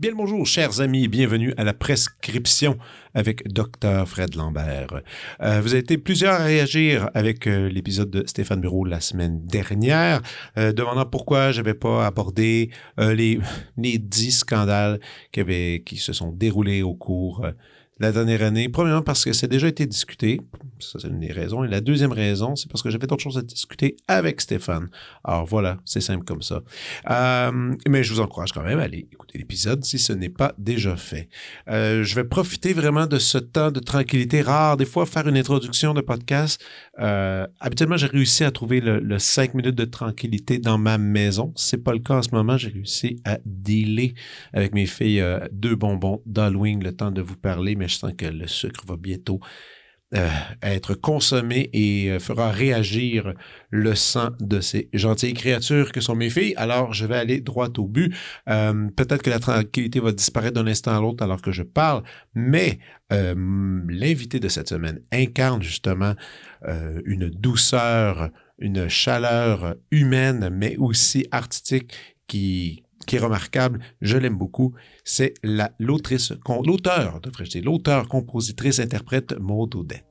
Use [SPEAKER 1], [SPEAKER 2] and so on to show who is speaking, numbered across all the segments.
[SPEAKER 1] Bien le bonjour, chers amis, bienvenue à la prescription avec Dr. Fred Lambert. Vous avez été plusieurs à réagir avec l'épisode de Stéphane Bureau la semaine dernière, demandant pourquoi je n'avais pas abordé les 10 scandales qui se sont déroulés au cours de la dernière année. Premièrement, parce que ça a déjà été discuté. Ça, c'est une des raisons. Et la deuxième raison, c'est parce que j'avais d'autres choses à discuter avec Stéphane. Alors voilà, c'est simple comme ça. Mais je vous encourage quand même à aller écouter l'épisode si ce n'est pas déjà fait. Je vais profiter vraiment de ce temps de tranquillité rare. Des fois, faire une introduction de podcast. Habituellement, j'ai réussi à trouver le 5 minutes de tranquillité dans ma maison. C'est pas le cas en ce moment. J'ai réussi à dealer avec mes filles 2 bonbons d'Halloween, le temps de vous parler, mais je sens que le sucre va bientôt être consommé et fera réagir le sang de ces gentilles créatures que sont mes filles. Alors, je vais aller droit au but. Peut-être que la tranquillité va disparaître d'un instant à l'autre alors que je parle, mais l'invité de cette semaine incarne justement une douceur, une chaleur humaine, mais aussi artistique qui est remarquable, je l'aime beaucoup, c'est l'auteur, devrais-je dire, l'auteur, compositrice, interprète Maude Audet.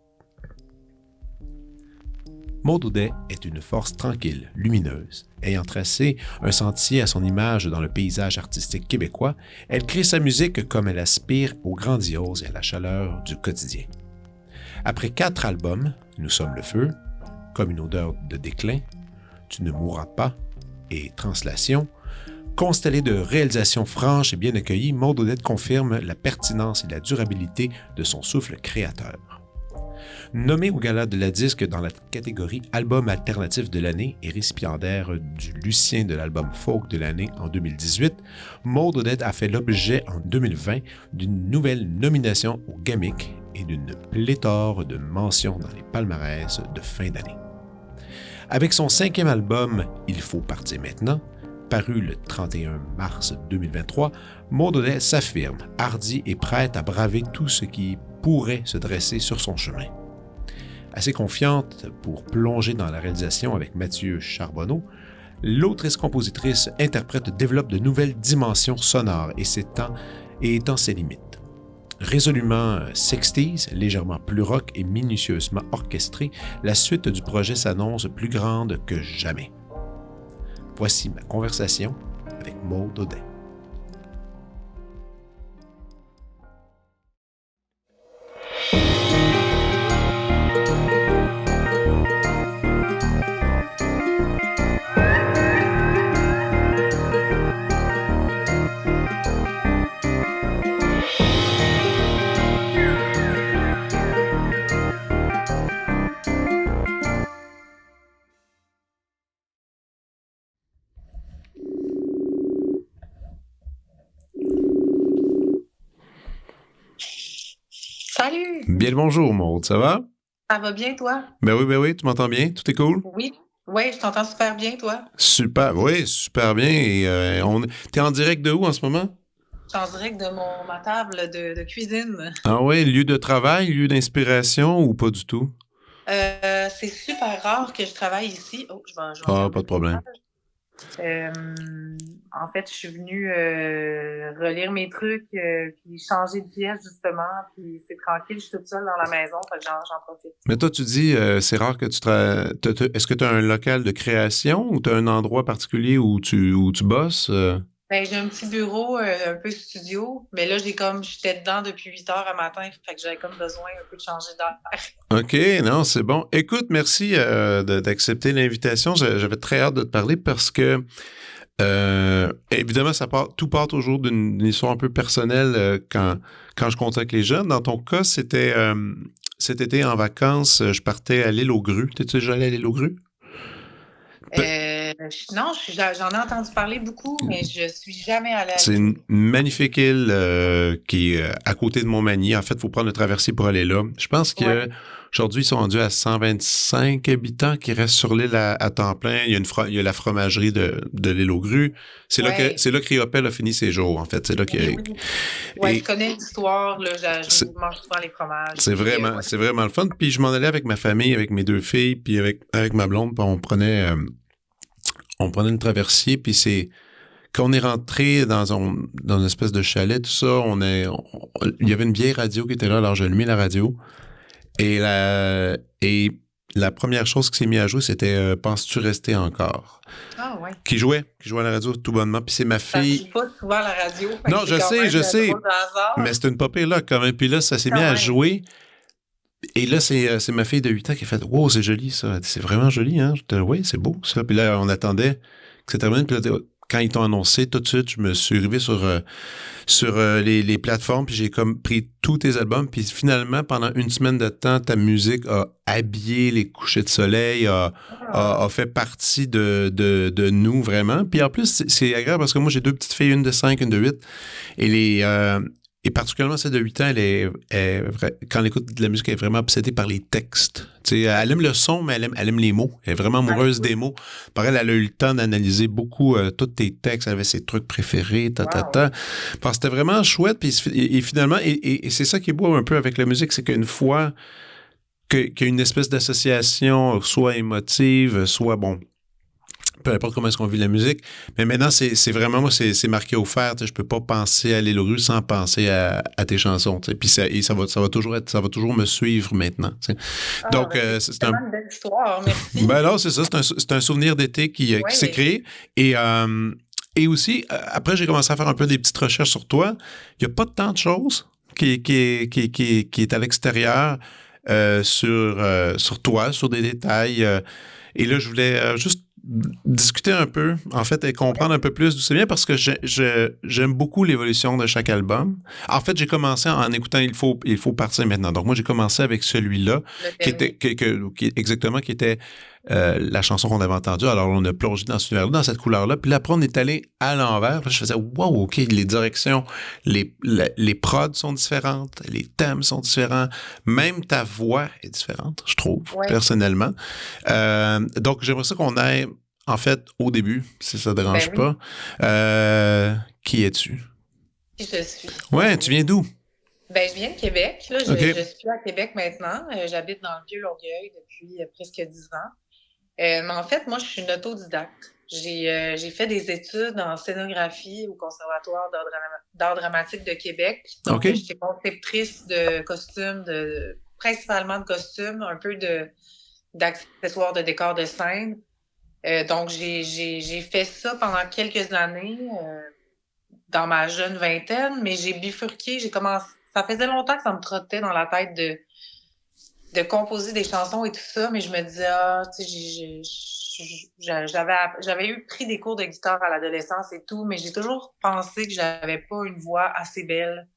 [SPEAKER 1] Maude Audet est une force tranquille, lumineuse. Ayant tracé un sentier à son image dans le paysage artistique québécois, elle crée sa musique comme elle aspire au grandiose et à la chaleur du quotidien. Après 4 albums, Nous sommes le feu, Comme une odeur de déclin, Tu ne mourras pas et Translation, constellée de réalisations franches et bien accueillies, Maude Audet confirme la pertinence et la durabilité de son souffle créateur. Nommée au Gala de la Disque dans la catégorie Album alternatif de l'année et récipiendaire du Lucien de l'album Folk de l'année en 2018, Maude Audet a fait l'objet en 2020 d'une nouvelle nomination au GAMIC et d'une pléthore de mentions dans les palmarès de fin d'année. Avec son 5e album Il faut partir maintenant, paru le 31 mars 2023, Maude Audet s'affirme, hardie et prête à braver tout ce qui pourrait se dresser sur son chemin. Assez confiante pour plonger dans la réalisation avec Mathieu Charbonneau, l'autrice-compositrice interprète développe de nouvelles dimensions sonores et étend ses limites. Résolument 60s, légèrement plus rock et minutieusement orchestrée, la suite du projet s'annonce plus grande que jamais. Voici ma conversation avec Maude Audet.
[SPEAKER 2] Salut!
[SPEAKER 1] Bien le bonjour, Maude, ça va?
[SPEAKER 2] Ça va bien, toi?
[SPEAKER 1] Ben oui, tu m'entends bien? Tout est cool?
[SPEAKER 2] Oui. Oui, je t'entends super bien, toi?
[SPEAKER 1] Super, oui, super bien. Et t'es en direct de où en ce moment?
[SPEAKER 2] Je suis en direct de ma table de cuisine.
[SPEAKER 1] Ah ouais, lieu de travail, lieu d'inspiration ou pas du tout?
[SPEAKER 2] C'est super rare que je travaille ici. Oh, je vais
[SPEAKER 1] Ah,
[SPEAKER 2] fermer
[SPEAKER 1] pas de problème.
[SPEAKER 2] En fait, je suis venue relire mes trucs, puis changer de pièce, justement, puis c'est tranquille, je suis toute seule dans la maison, fait que j'en profite.
[SPEAKER 1] Mais toi, tu dis, c'est rare que tu travailles. Est-ce que tu as un local de création ou tu as un endroit particulier où tu bosses?
[SPEAKER 2] Ben, j'ai un petit bureau un peu studio, mais là, j'étais dedans depuis 8 heures à matin, fait que j'avais comme besoin un peu de changer d'air.
[SPEAKER 1] OK, non, c'est bon. Écoute, merci d'accepter l'invitation. J'avais très hâte de te parler parce que, évidemment, tout part toujours d'une histoire un peu personnelle quand je contacte les jeunes. Dans ton cas, c'était cet été en vacances, je partais à l'île aux Grues. T'es-tu déjà allé à l'île aux Grues?
[SPEAKER 2] Non, j'en ai entendu parler beaucoup, mais je suis jamais allée à
[SPEAKER 1] C'est une magnifique île qui est à côté de Montmagny. En fait, il faut prendre le traversier pour aller là. Je pense qu'aujourd'hui, ils sont rendus à 125 habitants qui restent sur l'île à temps plein. Il y a la fromagerie de l'île aux Grues. C'est là que Riopelle a fini ses jours, en fait. C'est là
[SPEAKER 2] je connais l'histoire. Là, je mange souvent les fromages.
[SPEAKER 1] C'est vraiment le fun. Puis je m'en allais avec ma famille, avec mes 2 filles, puis avec ma blonde, puis on prenait une traversier, puis c'est quand on est rentré dans une espèce de chalet, tout ça, il y avait une vieille radio qui était là, alors j'ai allumé la radio. Et la première chose qui s'est mise à jouer, c'était Penses-tu rester encore?
[SPEAKER 2] Ah, ouais.
[SPEAKER 1] Qui jouait à la radio tout bonnement. Puis c'est ma fille.
[SPEAKER 2] Ça joue pas souvent à la radio.
[SPEAKER 1] Non, je sais.
[SPEAKER 2] Drôle
[SPEAKER 1] Mais c'était une popée là quand même. Puis là, ça s'est mis à jouer. Et là, c'est ma fille de 8 ans qui a fait Wow, c'est joli ça. Elle dit, c'est vraiment joli, hein? Je dis, oui, c'est beau ça. Puis là, on attendait que ça termine. Puis là, quand ils t'ont annoncé, tout de suite, je me suis arrivé sur les plateformes, puis j'ai comme pris tous tes albums, puis finalement, pendant une semaine de temps, ta musique a habillé les couchers de soleil, a fait partie de nous, vraiment. Puis en plus, c'est agréable parce que moi, j'ai 2 petites filles, une de 5, une de 8, et particulièrement celle de 8 ans, quand elle écoute de la musique, elle est vraiment obsédée par les textes. Tu sais, elle aime le son, mais elle aime les mots. Elle est vraiment amoureuse des mots. Par elle a eu le temps d'analyser beaucoup tous tes textes. Elle avait ses trucs préférés, Parce que c'était vraiment chouette. Puis, et finalement, et c'est ça qui est beau un peu avec la musique, c'est qu'une fois qu'il y a une espèce d'association, soit émotive, soit, bon, peu importe comment est-ce qu'on vit la musique. Mais maintenant, c'est vraiment, moi, c'est marqué au fer. Je peux pas penser à l'île aux rues sans penser à tes chansons. T'sais. Puis ça va toujours me suivre maintenant. Donc, c'est
[SPEAKER 2] une belle histoire, merci.
[SPEAKER 1] Ben non, c'est ça. C'est un souvenir d'été qui s'est créé. Et aussi, après, j'ai commencé à faire un peu des petites recherches sur toi. Il n'y a pas tant de choses qui est à l'extérieur sur toi, sur des détails. Et là, je voulais juste discuter un peu, en fait, et comprendre un peu plus d'où c'est bien parce que j'aime beaucoup l'évolution de chaque album. En fait, j'ai commencé en écoutant Il faut partir maintenant. Donc, moi, j'ai commencé avec celui-là, qui était la chanson qu'on avait entendue. Alors, on a plongé dans ce univers-là, dans cette couleur-là. Puis là, après, on est allé à l'envers. Puis je faisais, wow, OK, les directions, les prods sont différentes, les thèmes sont différents. Même ta voix est différente, je trouve, personnellement. Donc, j'aimerais ça qu'on aille, en fait, au début, si ça ne dérange pas. Qui es-tu?
[SPEAKER 2] Qui je suis?
[SPEAKER 1] Ouais, tu viens d'où?
[SPEAKER 2] Ben, je viens de Québec. Là, je suis à Québec maintenant. J'habite dans le Vieux-Longueuil depuis presque 10 ans. Mais en fait, moi, je suis une autodidacte. J'ai fait des études en scénographie au Conservatoire d'art dramatique de Québec. Donc, j'étais conceptrice de costumes, principalement de costumes, un peu d'accessoires de décors de scène. Donc, j'ai fait ça pendant quelques années dans ma jeune vingtaine, mais j'ai bifurqué, j'ai commencé. Ça faisait longtemps que ça me trottait dans la tête de composer des chansons et tout ça, mais je me disais, tu sais, j'avais pris des cours de guitare à l'adolescence et tout, mais j'ai toujours pensé que j'avais pas une voix assez belle.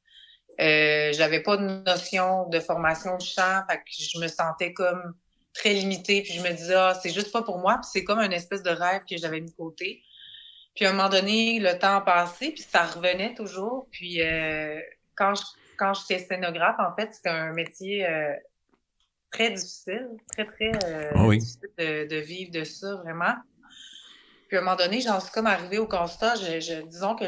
[SPEAKER 2] J'avais pas de notion de formation de chant, fait que je me sentais comme très limitée, puis je me disais, c'est juste pas pour moi, puis c'est comme une espèce de rêve que j'avais mis de côté. Puis à un moment donné, le temps a passé, puis ça revenait toujours, puis quand j'étais scénographe, en fait, c'était un métier très difficile, très, très difficile de vivre de ça, vraiment. Puis à un moment donné, j'en suis comme arrivée au constat, disons que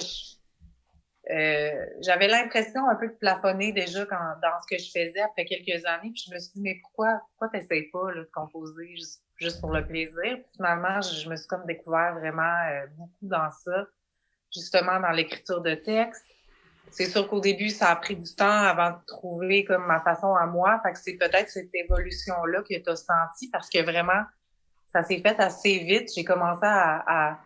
[SPEAKER 2] j'avais l'impression un peu de plafonner déjà dans ce que je faisais après quelques années, puis je me suis dit, mais pourquoi t'essayes pas là, de composer juste pour le plaisir? Puis finalement, je me suis comme découvert vraiment beaucoup dans ça, justement dans l'écriture de textes. C'est sûr qu'au début, ça a pris du temps avant de trouver comme ma façon à moi. Fait que c'est peut-être cette évolution-là que tu as sentie parce que vraiment, ça s'est fait assez vite. J'ai commencé à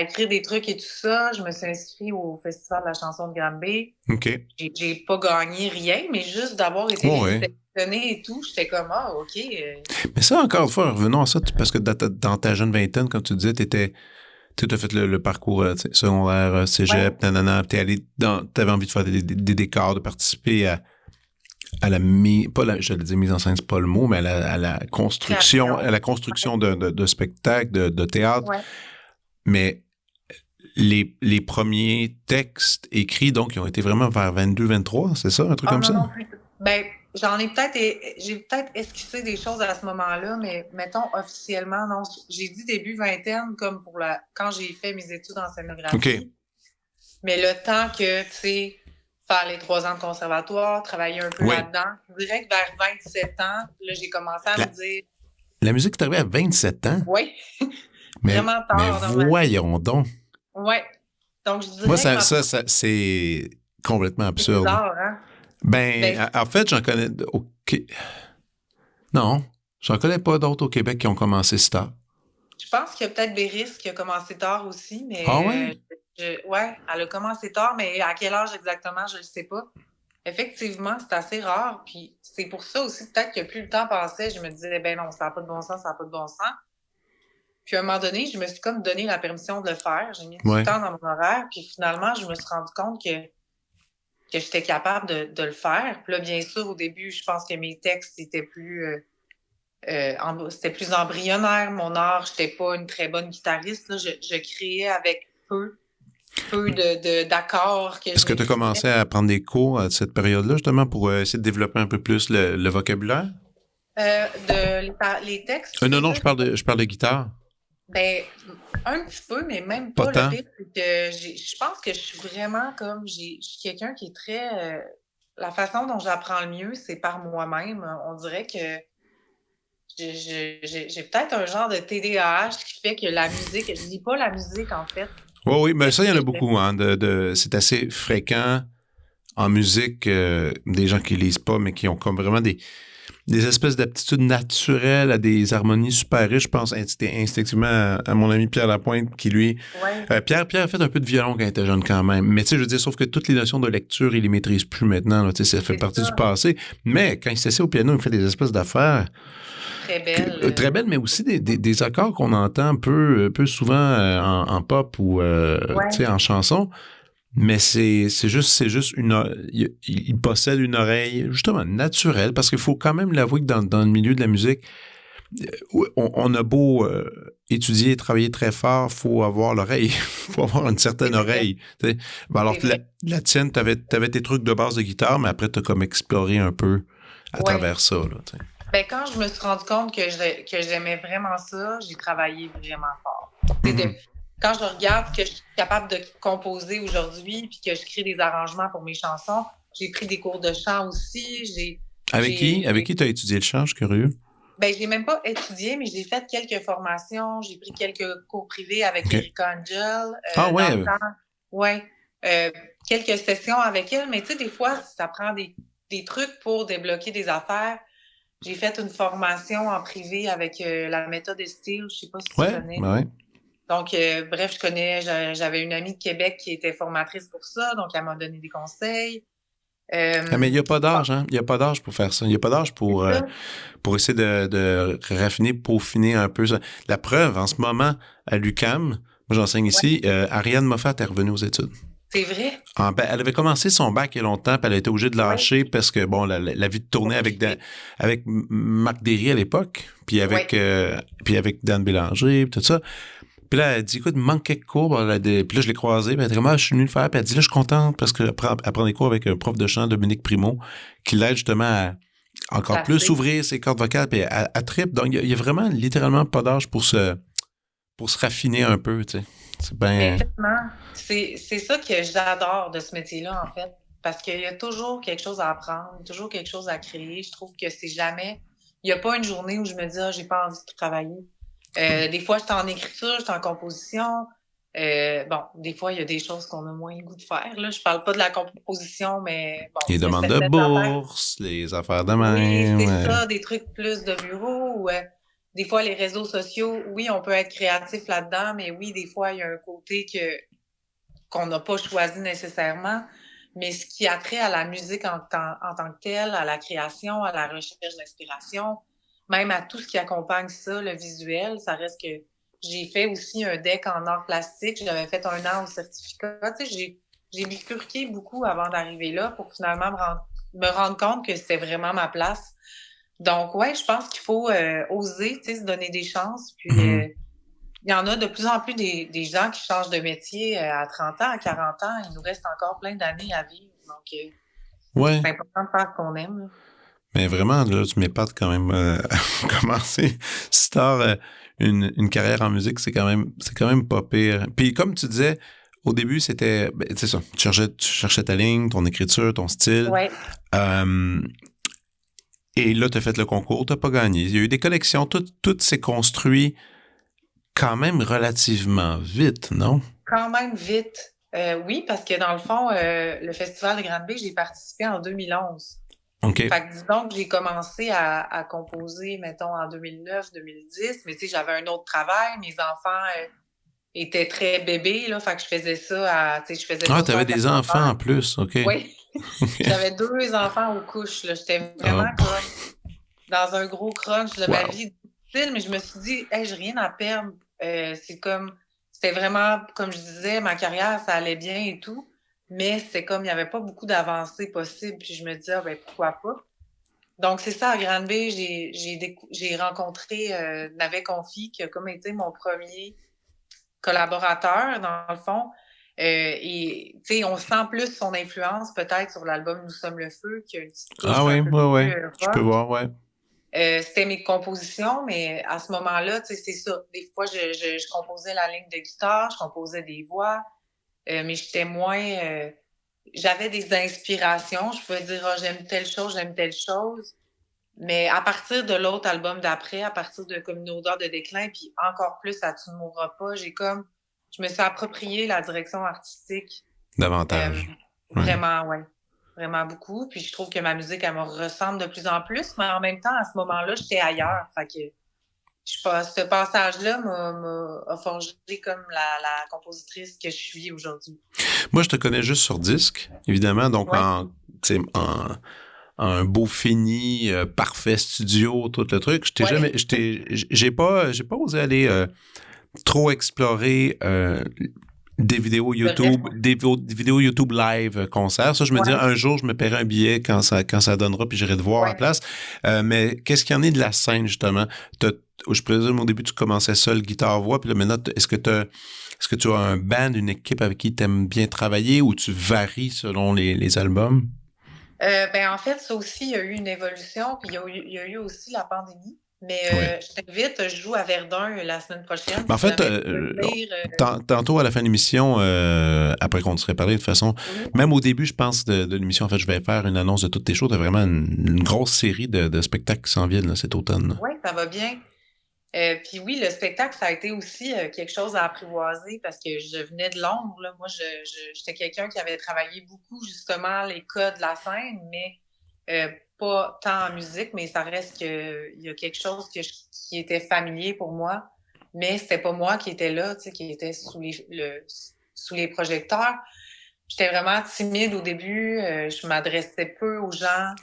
[SPEAKER 2] écrire des trucs et tout ça. Je me suis inscrite au Festival de la chanson de Granby.
[SPEAKER 1] OK.
[SPEAKER 2] J'ai pas gagné rien, mais juste d'avoir été sélectionnée et tout, j'étais comme, OK.
[SPEAKER 1] Mais ça, encore une fois, revenons à ça, parce que dans ta jeune vingtaine, quand tu disais, tu as fait le parcours secondaire, cégep, t'avais envie de faire des décors, de participer à la mise en scène, c'est pas le mot, mais à la construction, de spectacles, de théâtre.
[SPEAKER 2] Ouais.
[SPEAKER 1] Mais les premiers textes écrits, donc, ils ont été vraiment vers 22, 23, c'est ça, un truc comme ça?
[SPEAKER 2] Non, plus. Ben, j'ai peut-être esquissé des choses à ce moment-là, mais mettons officiellement, non. J'ai dit début vingtaine comme quand j'ai fait mes études en scénographie.
[SPEAKER 1] OK.
[SPEAKER 2] Mais le temps que, tu sais, faire les 3 ans de conservatoire, travailler un peu là-dedans, je dirais que vers 27 ans, là, j'ai commencé à me dire...
[SPEAKER 1] La musique est arrivée à 27 ans?
[SPEAKER 2] Oui.
[SPEAKER 1] Mais,
[SPEAKER 2] vraiment tard.
[SPEAKER 1] Mais voyons donc.
[SPEAKER 2] Ouais. Donc, je
[SPEAKER 1] Moi,
[SPEAKER 2] dirais que
[SPEAKER 1] c'est complètement
[SPEAKER 2] c'est
[SPEAKER 1] absurde.
[SPEAKER 2] bizarre, hein? Ben,
[SPEAKER 1] Ben, en fait, j'en connais... OK. Non, j'en connais pas d'autres au Québec qui ont commencé si tard.
[SPEAKER 2] je pense qu'il y a peut-être Béris qui a commencé tard aussi,
[SPEAKER 1] Ah
[SPEAKER 2] mais
[SPEAKER 1] ouais?
[SPEAKER 2] ouais, elle a commencé tard, mais à quel âge exactement, je ne sais pas. Effectivement, c'est assez rare, puis c'est pour ça aussi, peut-être que plus le temps passait, je me disais, ben non, ça n'a pas de bon sens, ça n'a pas de bon sens. Puis à un moment donné, je me suis comme donné la permission de le faire. J'ai mis du
[SPEAKER 1] Ouais.
[SPEAKER 2] temps dans mon horaire, puis finalement, je me suis rendu compte que j'étais capable de le faire. Puis là, bien sûr, au début, je pense que mes textes étaient c'était plus embryonnaire. Mon art, j'étais pas une très bonne guitariste. Là. Je créais avec peu d'accords que
[SPEAKER 1] Est-ce
[SPEAKER 2] je
[SPEAKER 1] que tu as
[SPEAKER 2] maîtrisais.
[SPEAKER 1] commencé à prendre des cours à cette période-là, justement, pour essayer de développer un peu plus le vocabulaire?
[SPEAKER 2] Les textes, tu
[SPEAKER 1] Non,
[SPEAKER 2] veux
[SPEAKER 1] non,
[SPEAKER 2] dire?
[SPEAKER 1] je parle de guitare.
[SPEAKER 2] Ben, un petit peu, mais même
[SPEAKER 1] Pas
[SPEAKER 2] pas. Le
[SPEAKER 1] tant.
[SPEAKER 2] pire, c'est que je pense que je suis vraiment comme, je suis quelqu'un qui est très, la façon dont j'apprends le mieux, c'est par moi-même. On dirait que j'ai peut-être un genre de TDAH qui fait que la musique, je lis pas la musique, en fait.
[SPEAKER 1] Oui, oui, mais
[SPEAKER 2] Euh,
[SPEAKER 1] ça, il y en a
[SPEAKER 2] je-
[SPEAKER 1] beaucoup. Hein, c'est assez fréquent en musique, des gens qui lisent pas, mais qui ont comme vraiment des espèces d'aptitudes naturelles à des harmonies super riches. Je pense instinctivement à mon ami Pierre Lapointe, qui lui...
[SPEAKER 2] ouais,
[SPEAKER 1] Pierre a fait un peu de violon quand il était jeune quand même. Mais tu sais, je veux dire, sauf que toutes les notions de lecture, il les maîtrise plus maintenant. Là, tu sais, ça fait
[SPEAKER 2] c'est
[SPEAKER 1] partie du
[SPEAKER 2] ça,
[SPEAKER 1] passé. Mais quand il s'essaie au piano, il fait des espèces d'affaires
[SPEAKER 2] très belle.
[SPEAKER 1] très belles, mais aussi des accords qu'on entend peu souvent en pop ou tu sais,
[SPEAKER 2] Ouais,
[SPEAKER 1] en chanson. Mais c'est juste il possède une oreille justement naturelle, parce qu'il faut quand même l'avouer que dans le milieu de la musique, on a beau étudier et travailler très fort, faut avoir l'oreille, faut avoir une
[SPEAKER 2] c'est
[SPEAKER 1] certaine
[SPEAKER 2] vrai,
[SPEAKER 1] oreille. Ben alors
[SPEAKER 2] c'est vrai.
[SPEAKER 1] la tienne, t'avais tes trucs de base de guitare, mais après t'as comme exploré un peu à
[SPEAKER 2] Ouais.
[SPEAKER 1] travers ça. Là, t'sais.
[SPEAKER 2] Ben, quand je me suis rendu compte que j'aimais vraiment ça, j'ai travaillé vraiment fort.
[SPEAKER 1] Mm-hmm.
[SPEAKER 2] Quand je regarde que je suis capable de composer aujourd'hui puis que je crée des arrangements pour mes chansons, j'ai pris des cours de chant aussi.
[SPEAKER 1] Avec qui t'as étudié le chant, je suis curieux?
[SPEAKER 2] Ben, j'ai même pas étudié, mais j'ai fait quelques formations. J'ai pris quelques cours privés avec
[SPEAKER 1] OK.
[SPEAKER 2] Erika Angel
[SPEAKER 1] Ah
[SPEAKER 2] dans le
[SPEAKER 1] ouais.
[SPEAKER 2] temps. Ouais. Quelques sessions avec elle, mais tu sais, des fois, ça prend des trucs pour débloquer des affaires. J'ai fait une formation en privé avec la méthode Estile, je sais pas si tu
[SPEAKER 1] Ouais,
[SPEAKER 2] connais.
[SPEAKER 1] ouais.
[SPEAKER 2] Donc, bref, j'avais une amie de Québec qui était formatrice pour ça, donc elle m'a donné des conseils.
[SPEAKER 1] Ah, mais il n'y a pas
[SPEAKER 2] Bon,
[SPEAKER 1] d'âge, hein? Il n'y a pas d'âge pour faire ça. Il n'y a pas d'âge
[SPEAKER 2] c'est ça.
[SPEAKER 1] pour essayer de raffiner, peaufiner un peu ça. La preuve, en ce moment, à l'UQAM, moi j'enseigne
[SPEAKER 2] Ouais,
[SPEAKER 1] ici, Ariane Moffat est revenue aux études.
[SPEAKER 2] c'est vrai.
[SPEAKER 1] Elle avait commencé son bac il y a longtemps, puis elle a été obligée de
[SPEAKER 2] Oui,
[SPEAKER 1] lâcher parce que, bon, la vie de tournée
[SPEAKER 2] compliqué.
[SPEAKER 1] avec Marc Derry à l'époque,
[SPEAKER 2] Oui,
[SPEAKER 1] puis avec Dan Bélanger, puis tout ça. Puis là, elle dit, écoute, il me manque quelques cours. Puis là, je l'ai croisée. Puis elle était comme, je suis venue le faire. Puis elle dit, là, je suis contente parce qu'elle prend des cours avec un prof de chant, Dominique Primo, qui l'aide justement à encore plus
[SPEAKER 2] placé.
[SPEAKER 1] ouvrir ses cordes vocales. Puis à trip. Donc, il y a vraiment littéralement pas d'âge pour se raffiner un peu, tu sais. C'est
[SPEAKER 2] Mais
[SPEAKER 1] bien...
[SPEAKER 2] tellement, c'est ça que j'adore de ce métier-là, en fait, parce qu'il y a toujours quelque chose à apprendre, toujours quelque chose à créer. Je trouve que c'est jamais... Il n'y a pas une journée où je me dis, j'ai pas envie de travailler. Des fois, j'étais en écriture, j'étais en composition. Bon, des fois, il y a des choses qu'on a moins le goût de faire. Là. Je parle pas de la composition, mais bon,
[SPEAKER 1] Les
[SPEAKER 2] il y a
[SPEAKER 1] demandes de
[SPEAKER 2] certaines affaires.
[SPEAKER 1] bourse, les affaires de
[SPEAKER 2] Oui,
[SPEAKER 1] même.
[SPEAKER 2] c'est
[SPEAKER 1] Ouais.
[SPEAKER 2] ça, des trucs plus de bureau. Ou, des fois, les réseaux sociaux, oui, on peut être créatif là-dedans, mais oui, des fois, il y a un côté qu'on n'a pas choisi nécessairement. Mais ce qui a trait à la musique en tant que telle, à la création, à la recherche d'inspiration, même à tout ce qui accompagne ça, le visuel, ça reste que j'ai fait aussi un deck en art plastique. J'avais fait un an au certificat. Tu sais, j'ai bifurqué beaucoup avant d'arriver là pour finalement me rendre compte que c'était vraiment ma place. Donc, ouais, je pense qu'il faut oser, tu sais, se donner des chances. Puis,
[SPEAKER 1] Mhm.
[SPEAKER 2] il y en a de plus en plus des gens qui changent de métier à 30 ans, à 40 ans. Il nous reste encore plein d'années à vivre. Donc,
[SPEAKER 1] Ouais.
[SPEAKER 2] c'est important de faire ce qu'on aime. Là.
[SPEAKER 1] Mais vraiment, là, tu m'épates quand même commencer si tard une carrière en musique, c'est quand même pas pire. Puis comme tu disais, au début, c'était, c'est ça, tu cherchais ta ligne, ton écriture, ton style.
[SPEAKER 2] Ouais.
[SPEAKER 1] Euh, et là, tu as fait le concours, tu pas gagné. Il y a eu des connexions, tout s'est construit quand même relativement vite, non?
[SPEAKER 2] quand même vite. Oui, parce que dans le fond, le Festival de Granby, j'ai participé en 2011.
[SPEAKER 1] OK.
[SPEAKER 2] Fait que disons que j'ai commencé à composer, mettons, en 2009-2010, mais tu sais, j'avais un autre travail. Mes enfants étaient très bébés, là, fait que je faisais ça tu sais, je faisais
[SPEAKER 1] Ah,
[SPEAKER 2] pas
[SPEAKER 1] tu
[SPEAKER 2] ça
[SPEAKER 1] avais
[SPEAKER 2] à
[SPEAKER 1] des
[SPEAKER 2] 14
[SPEAKER 1] enfants en
[SPEAKER 2] heures.
[SPEAKER 1] plus, OK.
[SPEAKER 2] Oui,
[SPEAKER 1] OK.
[SPEAKER 2] j'avais 2 enfants aux couches, là. J'étais
[SPEAKER 1] Oh
[SPEAKER 2] vraiment
[SPEAKER 1] boy.
[SPEAKER 2] comme dans un gros crunch de ma
[SPEAKER 1] Wow.
[SPEAKER 2] vie difficile, mais je me suis dit, hey, j'ai rien à perdre. C'était vraiment, comme je disais, ma carrière, ça allait bien et tout, mais c'est comme, il n'y avait pas beaucoup d'avancées possibles. Puis je me disais, ah, ben, pourquoi pas? Donc, c'est ça, à Granby, j'ai rencontré Navet Confi, qui a comme été mon premier collaborateur, dans le fond. Et, tu sais, on sent plus son influence, peut-être, sur l'album Nous sommes le feu, qui a une petite
[SPEAKER 1] Ah
[SPEAKER 2] touche un
[SPEAKER 1] oui,
[SPEAKER 2] peu
[SPEAKER 1] ouais.
[SPEAKER 2] plus
[SPEAKER 1] Je peux
[SPEAKER 2] rock.
[SPEAKER 1] voir, ouais.
[SPEAKER 2] C'était mes compositions, mais à ce moment-là, tu sais, c'est ça. Des fois, je composais la ligne de guitare, je composais des voix, mais j'étais moins... j'avais des inspirations. Je pouvais dire, ah, j'aime telle chose. Mais à partir de l'autre album d'après, à partir de Comme une odeur de déclin, puis encore plus à Tu ne mourras pas, je me suis approprié la direction artistique.
[SPEAKER 1] Davantage. Ouais.
[SPEAKER 2] Vraiment, ouais. Vraiment beaucoup. Puis je trouve que ma musique, elle me ressemble de plus en plus, mais en même temps, à ce moment-là, j'étais ailleurs. Fait que ce passage-là a forgé comme la compositrice que je suis aujourd'hui.
[SPEAKER 1] Moi, je te connais juste sur disque, évidemment, donc
[SPEAKER 2] Ouais.
[SPEAKER 1] tu sais, en un beau fini, parfait studio, tout le truc.
[SPEAKER 2] Ouais.
[SPEAKER 1] J'ai pas osé aller trop explorer des vidéos YouTube, des vidéos YouTube live concert. Ça, je me dis, un jour, je me paierai un billet quand ça donnera, puis j'irai te voir en place. Mais qu'est-ce qu'il y en est de la scène, justement? Je présume, au début, tu commençais seul, guitare-voix, puis là, maintenant, est-ce que tu as un band, une équipe avec qui tu aimes bien travailler ou tu varies selon les albums?
[SPEAKER 2] Ben, en fait, ça aussi, il y a eu une évolution, puis il y a eu aussi la pandémie. Mais je t'invite, je joue à Verdun la semaine prochaine.
[SPEAKER 1] En fait, tantôt à la fin de l'émission, après qu'on te serait parlé de toute façon, même au début, je pense, de l'émission, en fait, je vais faire une annonce de toutes tes shows. Tu as vraiment une grosse série de spectacles qui s'en viennent là, cet automne.
[SPEAKER 2] Oui, ça va bien. Puis oui, le spectacle, ça a été aussi quelque chose à apprivoiser parce que je venais de Londres. Là. Moi, j'étais quelqu'un qui avait travaillé beaucoup, justement, les codes de la scène, mais pas tant en musique, mais ça reste qu'il y a quelque chose qui était familier pour moi. Mais c'était pas moi qui était là, tu sais, qui était sous les projecteurs. J'étais vraiment timide au début. Je m'adressais peu aux gens.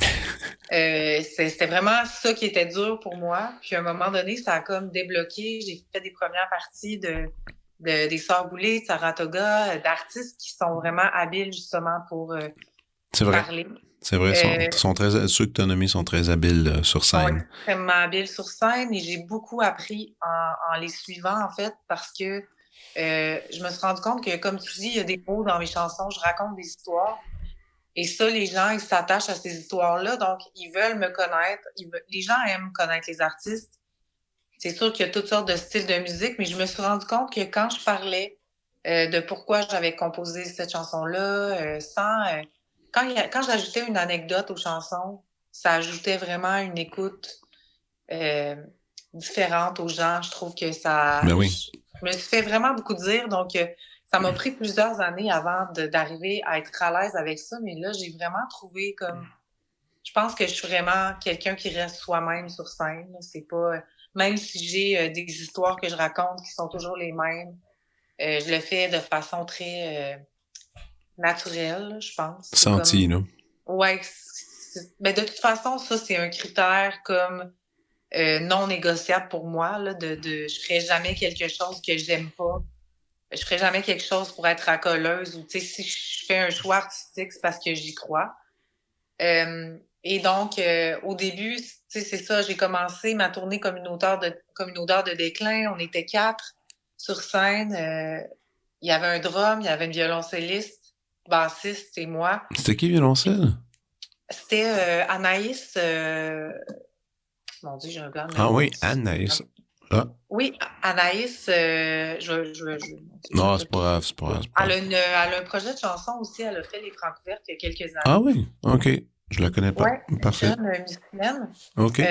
[SPEAKER 2] C'était vraiment ça qui était dur pour moi. Puis à un moment donné, ça a comme débloqué. J'ai fait des premières parties des Sœurs Boulay, de Saratoga, d'artistes qui sont vraiment habiles justement pour parler.
[SPEAKER 1] C'est vrai, ceux que tu as nommés sont très habiles sur scène.
[SPEAKER 2] Ils sont extrêmement habiles sur scène et j'ai beaucoup appris en les suivant, en fait, parce que je me suis rendu compte que, comme tu dis, il y a des mots dans mes chansons, je raconte des histoires. Et ça, les gens, ils s'attachent à ces histoires-là, donc ils veulent me connaître. Les gens aiment connaître les artistes. C'est sûr qu'il y a toutes sortes de styles de musique, mais je me suis rendu compte que quand je parlais de pourquoi j'avais composé cette chanson-là, quand j'ajoutais une anecdote aux chansons, ça ajoutait vraiment une écoute différente aux gens. Je trouve que ça...
[SPEAKER 1] Ben oui.
[SPEAKER 2] Je me suis fait vraiment beaucoup dire, donc ça m'a pris plusieurs années avant d'arriver à être à l'aise avec ça, mais là, j'ai vraiment trouvé comme... Je pense que je suis vraiment quelqu'un qui reste soi-même sur scène. C'est pas... Même si j'ai des histoires que je raconte qui sont toujours les mêmes, je le fais de façon très naturelle, je pense.
[SPEAKER 1] Senti, là.
[SPEAKER 2] Ouais. Mais de toute façon, ça, c'est un critère comme non négociable pour moi. Là, je ferais jamais quelque chose que j'aime pas. Je ferais jamais quelque chose pour être racoleuse ou, tu sais, si je fais un choix artistique, c'est parce que j'y crois. Et donc, au début, tu sais, c'est ça, j'ai commencé ma tournée comme une odeur de déclin. On était 4 sur scène. Il y avait un drum, il y avait une violoncelliste, bassiste et moi.
[SPEAKER 1] C'était qui, violoncelle?
[SPEAKER 2] C'était Anaïs... Mon Dieu, j'ai un blanc de
[SPEAKER 1] Ah oui, Anaïs. Ah.
[SPEAKER 2] Oui, Anaïs,
[SPEAKER 1] non, c'est pas grave.
[SPEAKER 2] Elle a un projet de chanson aussi, elle a fait les Francouvertes il y a quelques années.
[SPEAKER 1] Ah oui, OK. Je la connais pas.
[SPEAKER 2] Ouais,
[SPEAKER 1] parfait.
[SPEAKER 2] Jeune musicienne.
[SPEAKER 1] OK.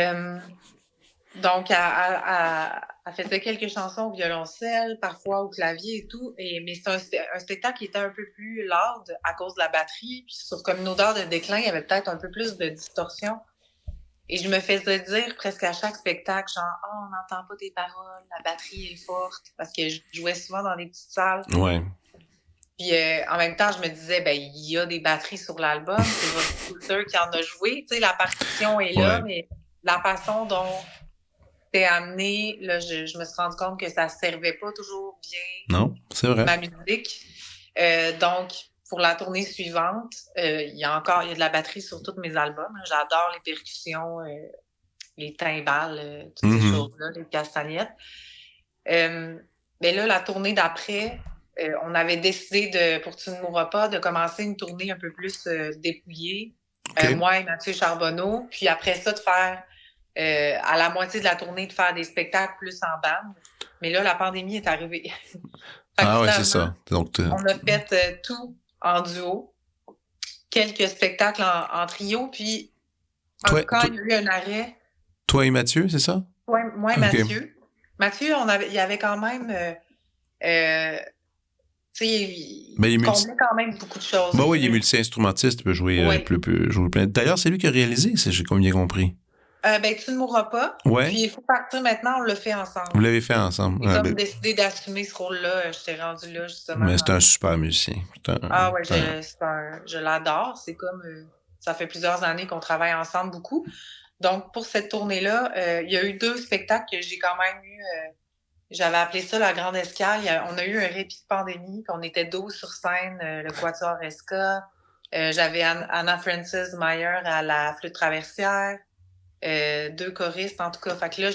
[SPEAKER 2] Donc, elle faisait quelques chansons au violoncelle, parfois au clavier et tout. Mais c'est un spectacle qui était un peu plus lourd à cause de la batterie. Puis sur comme une odeur de déclin, il y avait peut-être un peu plus de distorsion. Et je me faisais dire presque à chaque spectacle, genre, « Oh, on n'entend pas tes paroles, la batterie est forte. » Parce que je jouais souvent dans des petites salles.
[SPEAKER 1] Ouais.
[SPEAKER 2] Puis en même temps, je me disais, ben il y a des batteries sur l'album, c'est votre scooter qui en a joué. Tu sais, la partition est là, mais la façon dont c'est amené, là, je me suis rendu compte que ça servait pas toujours bien
[SPEAKER 1] Non, c'est vrai.
[SPEAKER 2] ma musique. Donc, pour la tournée suivante, il y a de la batterie sur tous mes albums. J'adore les percussions, les timbales, toutes ces choses-là, les castagnettes. Mais là, la tournée d'après, on avait décidé pour Tu ne mourras pas, de commencer une tournée un peu plus dépouillée. Moi et Mathieu Charbonneau. Puis après ça, de faire, à la moitié de la tournée, de faire des spectacles plus en bande. Mais là, la pandémie est arrivée.
[SPEAKER 1] Ah ouais, c'est ça. Donc,
[SPEAKER 2] on a fait tout en duo. Quelques spectacles en trio. Puis quand il y a eu un arrêt...
[SPEAKER 1] Toi et Mathieu, c'est ça?
[SPEAKER 2] Moi et Mathieu. Mathieu, il y avait quand même... tu sais, il comblait quand même beaucoup de choses.
[SPEAKER 1] Bah oui, il est multi-instrumentiste, il peut jouer, jouer plein. D'ailleurs, c'est lui qui a réalisé, j'ai comme bien compris.
[SPEAKER 2] Ben, Tu ne mourras pas.
[SPEAKER 1] Ouais.
[SPEAKER 2] Puis il faut partir maintenant, on le fait ensemble.
[SPEAKER 1] Vous l'avez fait ensemble.
[SPEAKER 2] J'ai comme décidé d'assumer ce rôle-là. J'étais rendue là, justement.
[SPEAKER 1] Mais c'est un super musicien.
[SPEAKER 2] Je l'adore. C'est comme... ça fait plusieurs années qu'on travaille ensemble beaucoup. Donc, pour cette tournée-là, il y a eu 2 spectacles que j'ai quand même eu... j'avais appelé ça la Grande Escale. On a eu un répit de pandémie, puis on était 12 sur scène, le Quatuor Esca. J'avais Anna Francis Meyer à la flûte traversière. 2 choristes, en tout cas. Fait que là,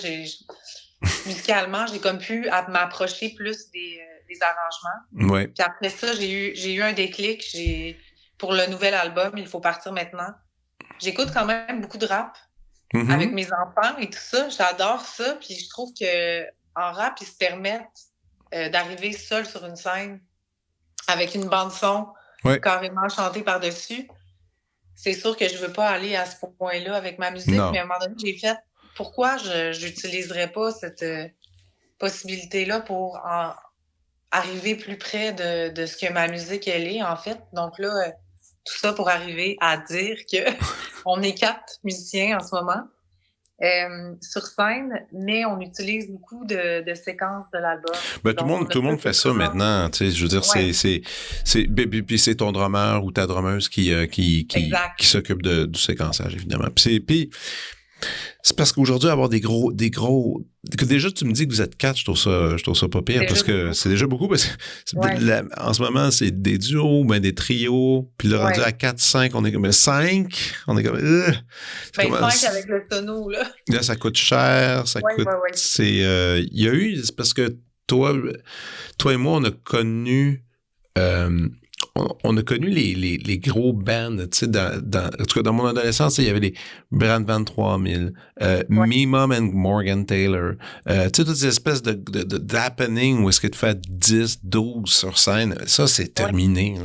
[SPEAKER 2] musicalement, j'ai comme pu m'approcher plus des arrangements.
[SPEAKER 1] Ouais.
[SPEAKER 2] Puis après ça, j'ai eu un déclic. Pour le nouvel album, Il faut partir maintenant. J'écoute quand même beaucoup de rap avec mes enfants et tout ça. J'adore ça. Puis je trouve que en rap, ils se permettent d'arriver seuls sur une scène avec une bande-son carrément chantée par-dessus. C'est sûr que je veux pas aller à ce point-là avec ma musique, mais à un moment donné, j'ai fait pourquoi je n'utiliserais pas cette possibilité-là pour arriver plus près de ce que ma musique elle est, en fait. Donc là, tout ça pour arriver à dire que on est 4 musiciens en ce moment. Sur scène, mais on utilise beaucoup de séquences de l'album.
[SPEAKER 1] Ben, tout le monde fait ça maintenant, tu sais, je veux dire, puis c'est ton drummer ou ta drummeuse qui s'occupe du séquençage, évidemment. Puis c'est parce qu'aujourd'hui, avoir des gros, que déjà, tu me dis que vous êtes 4, je trouve ça pas pire, parce que c'est déjà beaucoup, parce que en ce moment, c'est des duos, ben des trios, puis le rendu à 4, 5, on est comme 5, on est comme...
[SPEAKER 2] 5 avec le tonneau, là.
[SPEAKER 1] Là, ça coûte cher, ça coûte... il y a eu, c'est parce que toi et moi, on a connu... on a connu les gros bands, tu sais, en tout cas, dans mon adolescence, il y avait les Brand Van 3000, Me, Mom and Morgan Taylor, tu sais, toutes ces espèces d'happening où est-ce que tu fais 10, 12 sur scène, ça, c'est terminé.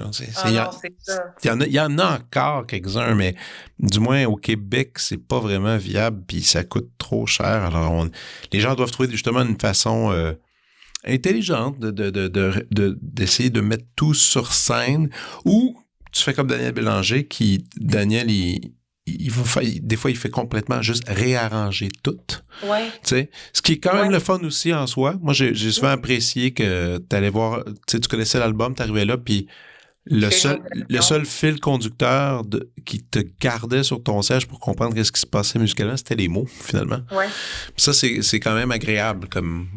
[SPEAKER 1] Il y en a encore quelques-uns, mais du moins au Québec, c'est pas vraiment viable, puis ça coûte trop cher. Alors, les gens doivent trouver justement une façon... intelligente d'essayer de mettre tout sur scène, ou tu fais comme Daniel Bélanger Daniel, des fois, il fait complètement juste réarranger tout.
[SPEAKER 2] Ouais.
[SPEAKER 1] Tu sais, ce qui est quand même le fun aussi en soi. Moi, j'ai souvent apprécié que t'allais voir, tu sais, tu connaissais l'album, t'arrivais là, puis le seul fil conducteur qui te gardait sur ton siège pour comprendre ce qui se passait musicalement, c'était les mots, finalement.
[SPEAKER 2] Ouais.
[SPEAKER 1] Ça, c'est quand même agréable comme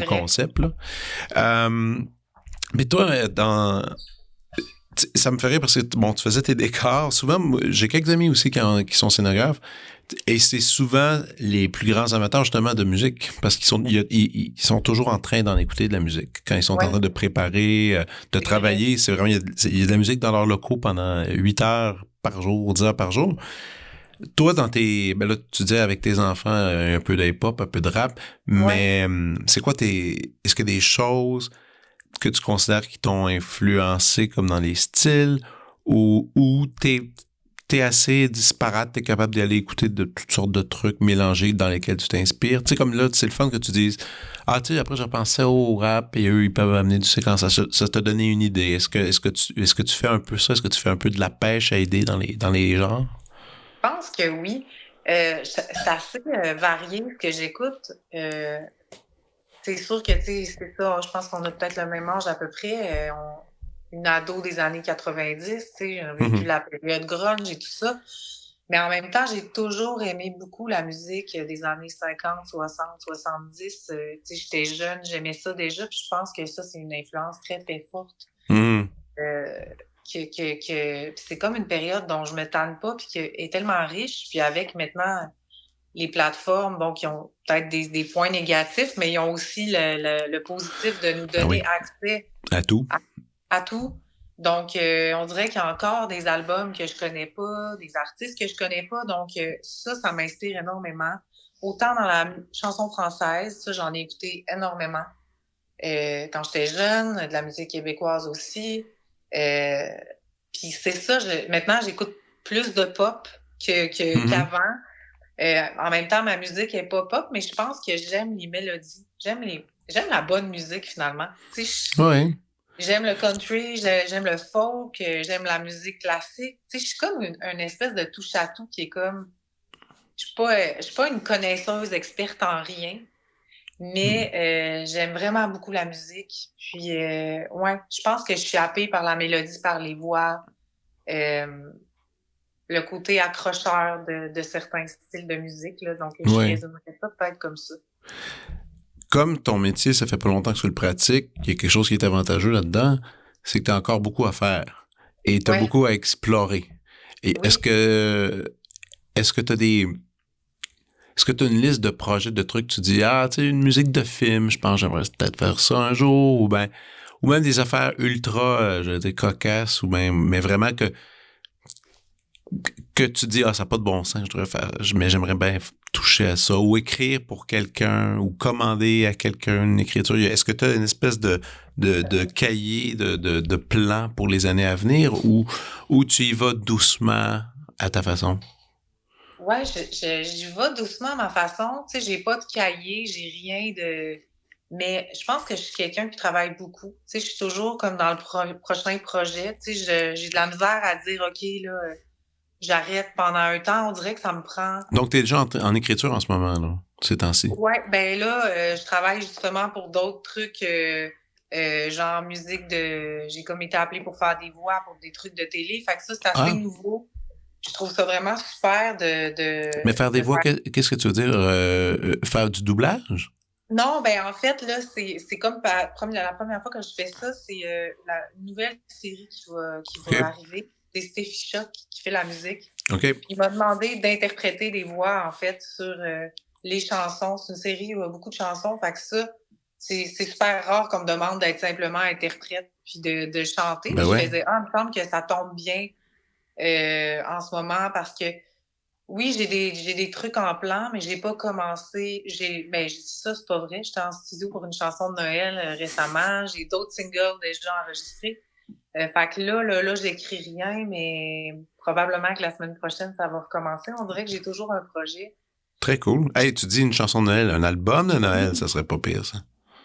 [SPEAKER 1] concept, là. Mais toi, ça me fait rire parce que, bon, tu faisais tes décors. Souvent, j'ai quelques amis aussi qui sont scénographes. Et c'est souvent les plus grands amateurs, justement, de musique, parce ils sont toujours en train d'en écouter de la musique. Quand ils sont en train de préparer, de travailler, c'est vraiment, il y a de la musique dans leurs locaux pendant 8 heures par jour, 10 heures par jour. Toi, ben là, tu disais avec tes enfants, un peu de hip-hop, un peu de rap, mais c'est quoi est-ce qu'il y a des choses que tu considères qui t'ont influencé comme dans les styles, ou t'es assez disparate, t'es capable d'aller écouter de toutes sortes de trucs mélangés dans lesquels tu t'inspires. Tu sais, comme là, c'est le fun que tu dises, ah, tu sais, après, je repensais au rap et eux, ils peuvent amener du séquençage. Ça t'a donné une idée. Est-ce que tu fais un peu ça? Est-ce que tu fais un peu de la pêche à aider dans les genres?
[SPEAKER 2] Je pense que oui. C'est assez varié ce que j'écoute. C'est sûr que, tu sais, c'est ça, je pense qu'on a peut-être le même âge à peu près. Une ado des années 90, tu sais, j'ai vécu la période grunge et tout ça. Mais en même temps, j'ai toujours aimé beaucoup la musique des années 50, 60, 70. Tu sais, j'étais jeune, j'aimais ça déjà, puis je pense que ça, c'est une influence très, très forte.
[SPEAKER 1] Mhm.
[SPEAKER 2] Euh, puis c'est comme une période dont je me tanne pas, puis qui est tellement riche. Puis avec maintenant les plateformes, bon, qui ont peut-être des points négatifs, mais ils ont aussi le positif de nous
[SPEAKER 1] Ah oui,
[SPEAKER 2] donner accès
[SPEAKER 1] à tout.
[SPEAKER 2] à tout. Donc, on dirait qu'il y a encore des albums que je connais pas, des artistes que je connais pas. Donc, ça m'inspire énormément. Autant dans la chanson française, ça, j'en ai écouté énormément. Quand j'étais jeune, de la musique québécoise aussi. Puis c'est ça, maintenant, j'écoute plus de pop qu'avant. En même temps, ma musique est pas pop, mais je pense que j'aime les mélodies. J'aime la bonne musique, finalement. Tu sais,
[SPEAKER 1] Oui.
[SPEAKER 2] j'aime le country, j'aime le folk, j'aime la musique classique. Tu sais, je suis comme une espèce de touche-à-tout qui est comme... Je suis pas une connaisseuse experte en rien, mais j'aime vraiment beaucoup la musique. Puis, ouais, je pense que je suis happée par la mélodie, par les voix, le côté accrocheur de certains styles de musique, là. Donc, je
[SPEAKER 1] Oui.
[SPEAKER 2] résumerais ça peut-être comme ça.
[SPEAKER 1] Comme ton métier, ça fait pas longtemps que tu le pratiques, il y a quelque chose qui est avantageux là-dedans, c'est que tu as encore beaucoup à faire et tu as
[SPEAKER 2] Ouais,
[SPEAKER 1] beaucoup à explorer. Et
[SPEAKER 2] oui.
[SPEAKER 1] est-ce que tu as une liste de projets, de trucs, tu dis, ah, tu sais, une musique de film, je pense que j'aimerais peut-être faire ça un jour, ou même des affaires ultra, je veux dire, cocasses, ou même, mais vraiment que tu dis, ah, ça n'a pas de bon sens, mais j'aimerais bien toucher à ça, ou écrire pour quelqu'un, ou commander à quelqu'un une écriture. Est-ce que tu as une espèce de cahier, de plan pour les années à venir, ou tu y vas doucement à ta façon?
[SPEAKER 2] Ouais, j'y vais doucement à ma façon. Tu sais, j'ai pas de cahier, j'ai rien de... Mais je pense que je suis quelqu'un qui travaille beaucoup. Tu sais, je suis toujours comme dans le prochain projet. Tu sais, j'ai de la misère à dire, OK, là, j'arrête pendant un temps. On dirait que ça me prend...
[SPEAKER 1] Donc, tu es déjà en écriture en ce moment, là, ces temps-ci.
[SPEAKER 2] Ouais, ben là, je travaille justement pour d'autres trucs, genre musique de... J'ai comme été appelée pour faire des voix pour des trucs de télé. Fait que ça, c'est assez
[SPEAKER 1] Ah,
[SPEAKER 2] nouveau. Je trouve ça vraiment super
[SPEAKER 1] mais faire des
[SPEAKER 2] de
[SPEAKER 1] voix,
[SPEAKER 2] faire...
[SPEAKER 1] qu'est-ce que tu veux dire? Faire du doublage?
[SPEAKER 2] Non, ben en fait, là, c'est comme la première fois que je fais ça, c'est la nouvelle série qui va
[SPEAKER 1] OK.
[SPEAKER 2] arriver. C'est Steffi Choc qui fait la musique.
[SPEAKER 1] OK.
[SPEAKER 2] Puis il m'a demandé d'interpréter des voix, en fait, sur les chansons. C'est une série où il y a beaucoup de chansons. Fait que ça, c'est super rare qu'on me demande d'être simplement interprète puis de chanter.
[SPEAKER 1] Ben
[SPEAKER 2] Je
[SPEAKER 1] ouais.
[SPEAKER 2] faisais, ah, il me semble que ça tombe bien en ce moment parce que oui, j'ai des trucs en plan, mais j'ai pas commencé. Ben, j'ai dit ça, c'est pas vrai. J'étais en studio pour une chanson de Noël récemment. J'ai d'autres singles déjà enregistrés. Fait que là, j'écris rien, mais probablement que la semaine prochaine, ça va recommencer. On dirait que j'ai toujours un projet.
[SPEAKER 1] Très cool. Hey, tu dis une chanson de Noël, un album de Noël, ça serait pas pire, ça.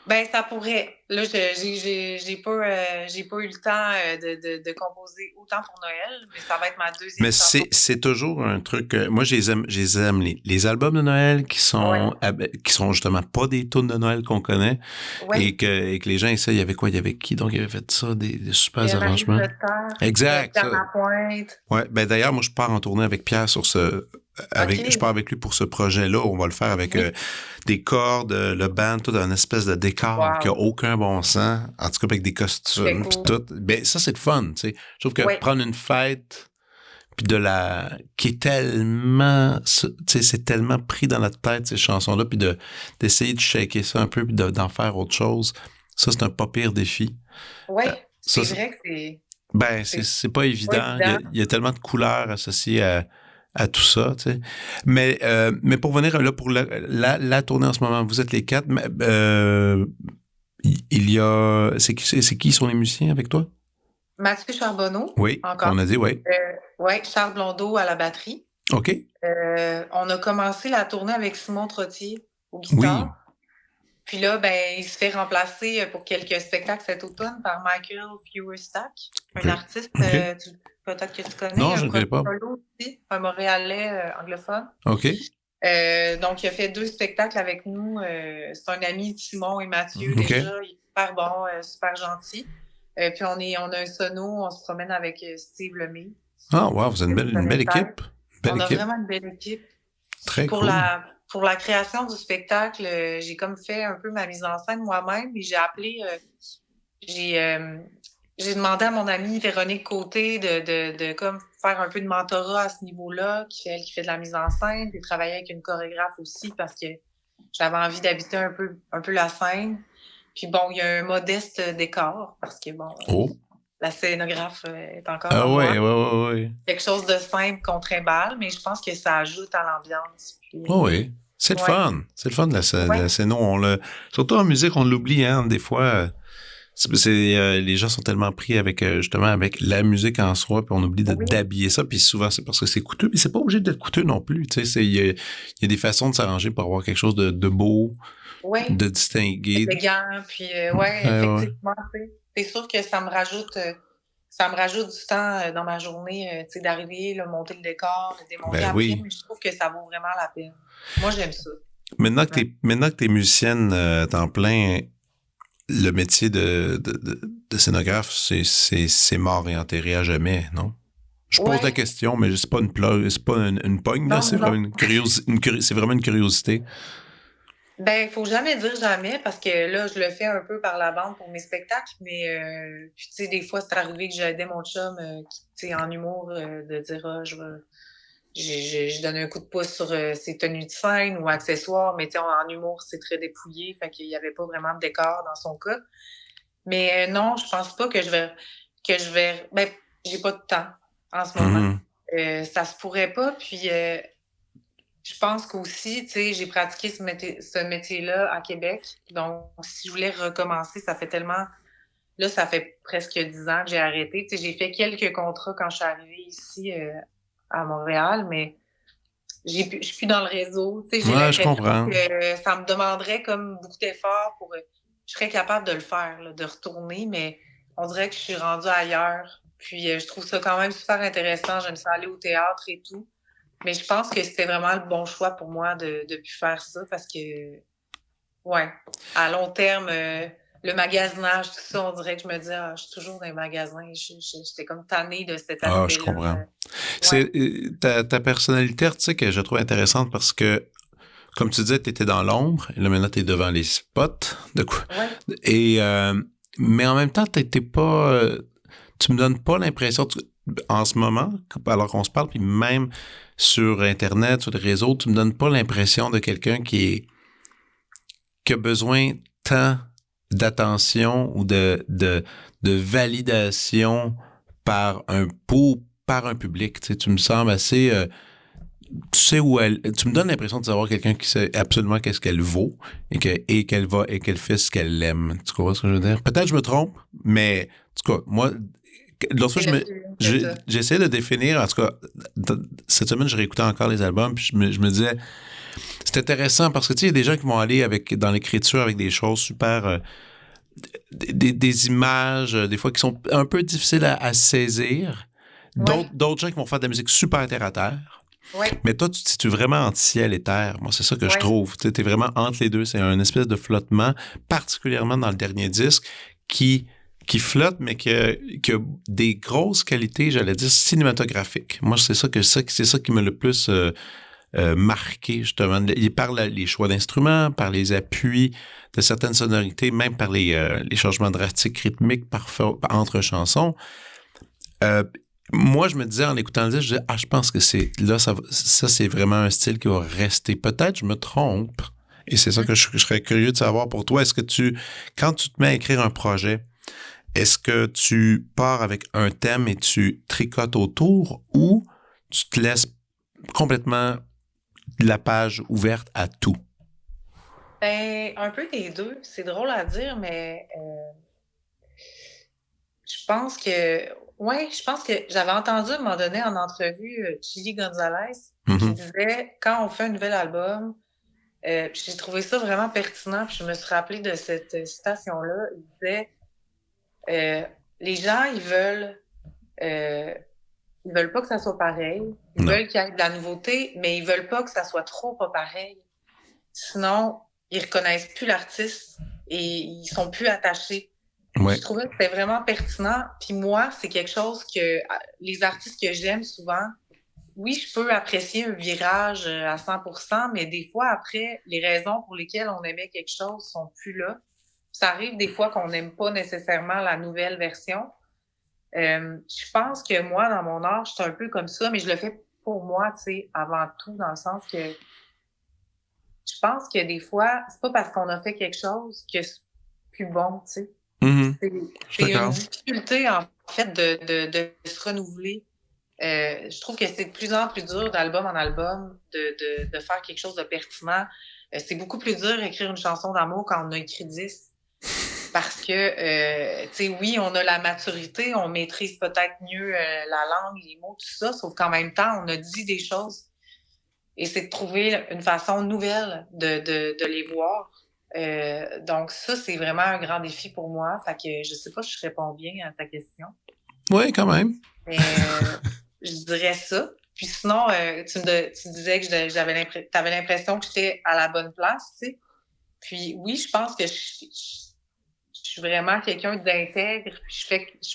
[SPEAKER 2] Ben, ça pourrait. Là, j'ai pas eu le temps de composer autant pour Noël, mais ça va être ma deuxième
[SPEAKER 1] Mais
[SPEAKER 2] chanson.
[SPEAKER 1] c'est toujours un truc. Moi, je les aime les albums de Noël
[SPEAKER 2] Ouais,
[SPEAKER 1] qui sont justement pas des tunes de Noël qu'on connaît
[SPEAKER 2] ouais.
[SPEAKER 1] et que les gens essayent. Il y avait quoi? Il y avait qui? Donc, il avait fait ça, des super
[SPEAKER 2] Marie
[SPEAKER 1] arrangements.
[SPEAKER 2] Jeter,
[SPEAKER 1] Exact,
[SPEAKER 2] Pierre
[SPEAKER 1] ça.
[SPEAKER 2] Lapointe.
[SPEAKER 1] Ouais. Ben, d'ailleurs, moi, je pars en tournée avec Pierre je
[SPEAKER 2] OK.
[SPEAKER 1] pars avec lui pour ce projet-là. On va le faire avec
[SPEAKER 2] Oui.
[SPEAKER 1] des cordes, le band, tout un espèce de décor qui a
[SPEAKER 2] Wow.
[SPEAKER 1] aucun bon sens. En tout cas, avec des
[SPEAKER 2] C'est
[SPEAKER 1] costumes, puis
[SPEAKER 2] cool.
[SPEAKER 1] tout. Ben, ça, c'est le fun, tu sais. Je trouve que
[SPEAKER 2] Oui.
[SPEAKER 1] prendre une fête puis qui est tellement, tu sais, c'est tellement pris dans notre tête, ces chansons-là, puis d'essayer de shaker ça un peu, puis d'en faire autre chose. Ça, c'est un pas pire défi.
[SPEAKER 2] Oui.
[SPEAKER 1] Ça,
[SPEAKER 2] C'est vrai que c'est
[SPEAKER 1] c'est pas
[SPEAKER 2] pas
[SPEAKER 1] évident.
[SPEAKER 2] évident.
[SPEAKER 1] Il y a tellement de couleurs associées à tout ça, tu sais. Mais pour venir là, pour la tournée en ce moment, vous êtes les quatre, mais, il y a, c'est qui sont les musiciens avec toi?
[SPEAKER 2] Mathieu Charbonneau,
[SPEAKER 1] Oui,
[SPEAKER 2] encore.
[SPEAKER 1] on a dit, oui.
[SPEAKER 2] Ouais, Charles Blondeau à la batterie.
[SPEAKER 1] OK.
[SPEAKER 2] On a commencé la tournée avec Simon Trottier aux
[SPEAKER 1] Oui.
[SPEAKER 2] guitares. Puis là, ben, il se fait remplacer pour quelques spectacles cet automne par Michael Feuerstack, un
[SPEAKER 1] OK.
[SPEAKER 2] artiste,
[SPEAKER 1] OK.
[SPEAKER 2] peut-être que tu connais,
[SPEAKER 1] Non,
[SPEAKER 2] un
[SPEAKER 1] je ne connais
[SPEAKER 2] projet
[SPEAKER 1] pas.
[SPEAKER 2] solo aussi, un Montréalais anglophone.
[SPEAKER 1] OK.
[SPEAKER 2] Donc, il a fait 2 spectacles avec nous. C'est un ami de Simon et Mathieu
[SPEAKER 1] OK.
[SPEAKER 2] déjà. Il est super bon, super gentil. Puis on a un sono, on se promène avec Steve Lemay.
[SPEAKER 1] Ah, wow, vous avez une belle équipe.
[SPEAKER 2] On a vraiment une belle équipe.
[SPEAKER 1] Très
[SPEAKER 2] Pour
[SPEAKER 1] cool.
[SPEAKER 2] pour la création du spectacle, j'ai comme fait un peu ma mise en scène moi-même et j'ai appelé, j'ai demandé à mon amie Véronique Côté de comme faire un peu de mentorat à ce niveau-là, elle qui fait de la mise en scène, puis travailler avec une chorégraphe aussi parce que j'avais envie d'habiter un peu la scène. Puis bon, il y a un modeste décor parce que bon, la scénographe est encore
[SPEAKER 1] Ah
[SPEAKER 2] moi.
[SPEAKER 1] ouais.
[SPEAKER 2] Quelque chose de simple qu'on trimballe, mais je pense que ça ajoute à l'ambiance. Puis,
[SPEAKER 1] oui. C'est le fun. C'est le fun de la scène. Surtout en musique, on l'oublie, hein, des fois. Les gens sont tellement pris avec justement avec la musique en soi, puis on oublie d'habiller ça, puis souvent c'est parce que c'est coûteux, mais c'est pas obligé d'être coûteux non plus. Tu sais, il y a des façons de s'arranger pour avoir quelque chose de beau, de distingué.
[SPEAKER 2] Élégant, puis effectivement, c'est sûr que ça me rajoute du temps dans ma journée, tu sais, d'arriver, là, monter le décor, de démonter après, mais je trouve que ça vaut vraiment la peine. Moi, j'aime ça.
[SPEAKER 1] Maintenant que t'es musicienne temps plein, le métier de scénographe, c'est mort et enterré à jamais, non? Je pose la question, mais c'est pas c'est pas une pogne, là, c'est vraiment c'est vraiment une curiosité.
[SPEAKER 2] Ben, faut jamais dire jamais parce que là, je le fais un peu par la bande pour mes spectacles, mais puis tu sais, des fois, c'est arrivé que j'aidais mon chum, tu sais, en humour, de dire, je donne un coup de pouce sur ses tenues de scène ou accessoires, mais tu sais, en humour, c'est très dépouillé, fait qu'il y avait pas vraiment de décor dans son cas. Mais non, je pense pas que je vais, ben, j'ai pas de temps en ce moment. Ça se pourrait pas, puis je pense qu'aussi, tu sais, j'ai pratiqué ce métier-là à Québec. Donc, si je voulais recommencer, ça fait tellement... Là, ça fait presque 10 ans que j'ai arrêté. Tu sais, j'ai fait quelques contrats quand je suis arrivée ici à Montréal, mais je suis plus dans le réseau. Tu sais, j'ai l'impression que ça me demanderait comme beaucoup d'efforts pour... je serais capable de le faire, là, de retourner, mais on dirait que je suis rendue ailleurs. Puis, je trouve ça quand même super intéressant. J'aime ça aller au théâtre et tout. Mais je pense que c'était vraiment le bon choix pour moi de plus faire ça parce que, ouais, à long terme, le magasinage, tout ça, on dirait que je me dis, je suis toujours dans les magasins. J'étais comme tannée de cet aspect-là.
[SPEAKER 1] Je comprends. C'est ta personnalité artistique que je trouve intéressante parce que, comme tu disais, tu étais dans l'ombre, et là maintenant tu es devant les spots. Et, mais en même temps, t'étais pas... tu me donnes pas l'impression... En ce moment, alors qu'on se parle, puis même sur Internet, sur les réseaux, tu me donnes pas l'impression de quelqu'un qui a besoin tant d'attention ou de validation par un public. Tu sais, tu me sembles assez... tu sais où tu me donnes l'impression de savoir quelqu'un qui sait absolument qu'est-ce qu'elle vaut et qu'elle fait ce qu'elle aime. Tu comprends ce que je veux dire? Peut-être que je me trompe, mais en tout cas, moi... Lorsque j'essaie de définir, en tout cas, cette semaine, je réécoutais encore les albums, puis je me disais, c'est intéressant parce que, tu sais, il y a des gens qui vont aller dans l'écriture avec des choses super, des images, des fois, qui sont un peu difficiles à saisir. D'autres gens qui vont faire de la musique super terre à terre. Mais toi, tu te situes vraiment entre ciel et terre. Moi, c'est ça que je trouve. Tu es vraiment entre les deux. C'est un espèce de flottement, particulièrement dans le dernier disque, qui flotte, mais qui a des grosses qualités, j'allais dire, cinématographiques. Moi, c'est ça qui m'a le plus marqué, justement, par les choix d'instruments, par les appuis de certaines sonorités, même par les changements drastiques rythmiques parfois entre chansons. Moi, je me disais, en écoutant le disque, je disais, je pense que ça, c'est vraiment un style qui va rester. Peut-être, je me trompe. Et c'est ça que je serais curieux de savoir pour toi. Est-ce que quand tu te mets à écrire un projet, est-ce que tu pars avec un thème et tu tricotes autour ou tu te laisses complètement la page ouverte à tout?
[SPEAKER 2] Ben, un peu des deux. C'est drôle à dire, mais je pense que j'avais entendu à un moment donné en entrevue Chili Gonzalez qui
[SPEAKER 1] Mhm.
[SPEAKER 2] disait quand on fait un nouvel album, puis j'ai trouvé ça vraiment pertinent, puis je me suis rappelé de cette citation-là. Il disait euh, les gens, euh, ils veulent pas que ça soit pareil, ils
[SPEAKER 1] Non.
[SPEAKER 2] veulent qu'il y ait de la nouveauté, mais ils veulent pas que ça soit trop pas pareil. Sinon, ils reconnaissent plus l'artiste et ils sont plus attachés. Je
[SPEAKER 1] Ouais.
[SPEAKER 2] trouvais que c'était vraiment pertinent. Puis moi, c'est quelque chose que les artistes que j'aime souvent, oui, je peux apprécier un virage à 100%, mais des fois, après, les raisons pour lesquelles on aimait quelque chose sont plus là. Ça arrive des fois qu'on n'aime pas nécessairement la nouvelle version. Je pense que moi, dans mon art, je suis un peu comme ça, mais je le fais pour moi, tu sais, avant tout, dans le sens que je pense que des fois, c'est pas parce qu'on a fait quelque chose que c'est plus bon, tu sais.
[SPEAKER 1] Mhm.
[SPEAKER 2] C'est
[SPEAKER 1] Je suis
[SPEAKER 2] c'est une
[SPEAKER 1] d'accord.
[SPEAKER 2] difficulté, en fait, de se renouveler. Je trouve que c'est de plus en plus dur, d'album en album, de faire quelque chose de pertinent. C'est beaucoup plus dur d'écrire une chanson d'amour quand on a écrit 10. Parce que, tu sais, oui, on a la maturité, on maîtrise peut-être mieux la langue, les mots, tout ça, sauf qu'en même temps, on a dit des choses. Et c'est de trouver une façon nouvelle de les voir. Donc ça, c'est vraiment un grand défi pour moi. Fait que je sais pas si je réponds bien à ta question.
[SPEAKER 1] Oui, quand même.
[SPEAKER 2] Mais je dirais ça. Puis sinon, tu disais que t'avais l'impression que j'étais à la bonne place, tu sais. Puis oui, je pense que je suis vraiment quelqu'un d'intègre, puis je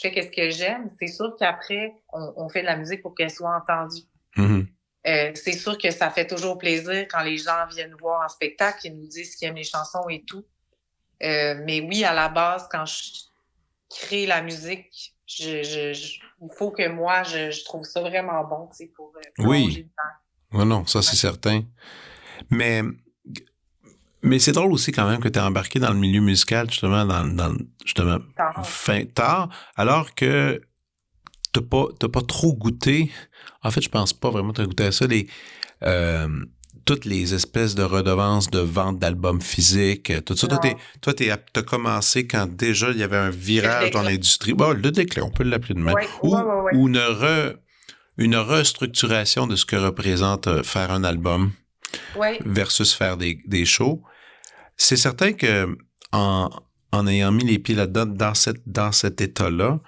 [SPEAKER 2] fais qu'est-ce que j'aime. C'est sûr qu'après, on fait de la musique pour qu'elle soit entendue.
[SPEAKER 1] Mhm.
[SPEAKER 2] C'est sûr que ça fait toujours plaisir quand les gens viennent nous voir en spectacle et nous disent qu'ils aiment les chansons et tout. Mais oui, à la base, quand je crée la musique, il faut que moi, je trouve ça vraiment bon, tu sais, pour prolonger
[SPEAKER 1] Oui.
[SPEAKER 2] le temps.
[SPEAKER 1] Oh non, ça, c'est certain. Mais, mais c'est drôle aussi quand même que tu es embarqué dans le milieu musical, justement, justement,
[SPEAKER 2] Tard.
[SPEAKER 1] fin tard, alors que t'as pas trop goûté. En fait, je pense pas vraiment que t'as goûté à ça, euh, toutes les espèces de redevances de vente d'albums physiques, tout ça.
[SPEAKER 2] Non,
[SPEAKER 1] T'as commencé quand déjà il y avait un
[SPEAKER 2] le
[SPEAKER 1] virage dans
[SPEAKER 2] déclin.
[SPEAKER 1] l'industrie. Bon, le déclin, on peut l'appeler de même.
[SPEAKER 2] Oui, oui, oui, oui.
[SPEAKER 1] Ou une restructuration de ce que représente faire un album
[SPEAKER 2] Oui,
[SPEAKER 1] versus faire des shows. C'est certain que en, en ayant mis les pieds là-dedans, dans cet état-là,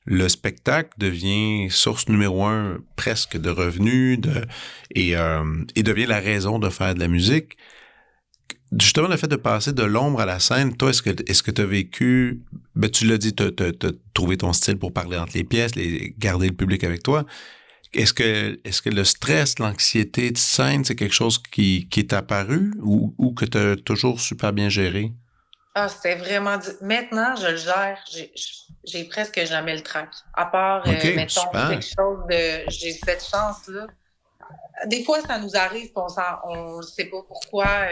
[SPEAKER 1] le spectacle devient source numéro un presque de revenus et devient la raison de faire de la musique. Justement, le fait de passer de l'ombre à la scène, toi, est-ce que tu as vécu, ben, tu l'as dit, t'as trouvé ton style pour parler entre les pièces, garder le public avec toi. Est-ce que le stress, l'anxiété de scène, c'est quelque chose qui est apparu ou que tu as toujours super bien géré?
[SPEAKER 2] ah, c'était vraiment... Maintenant, je le gère. J'ai presque jamais le trac. À part,
[SPEAKER 1] OK,
[SPEAKER 2] mettons,
[SPEAKER 1] super.
[SPEAKER 2] quelque chose de... J'ai cette chance-là. Des fois, ça nous arrive, puis on ne sait pas pourquoi.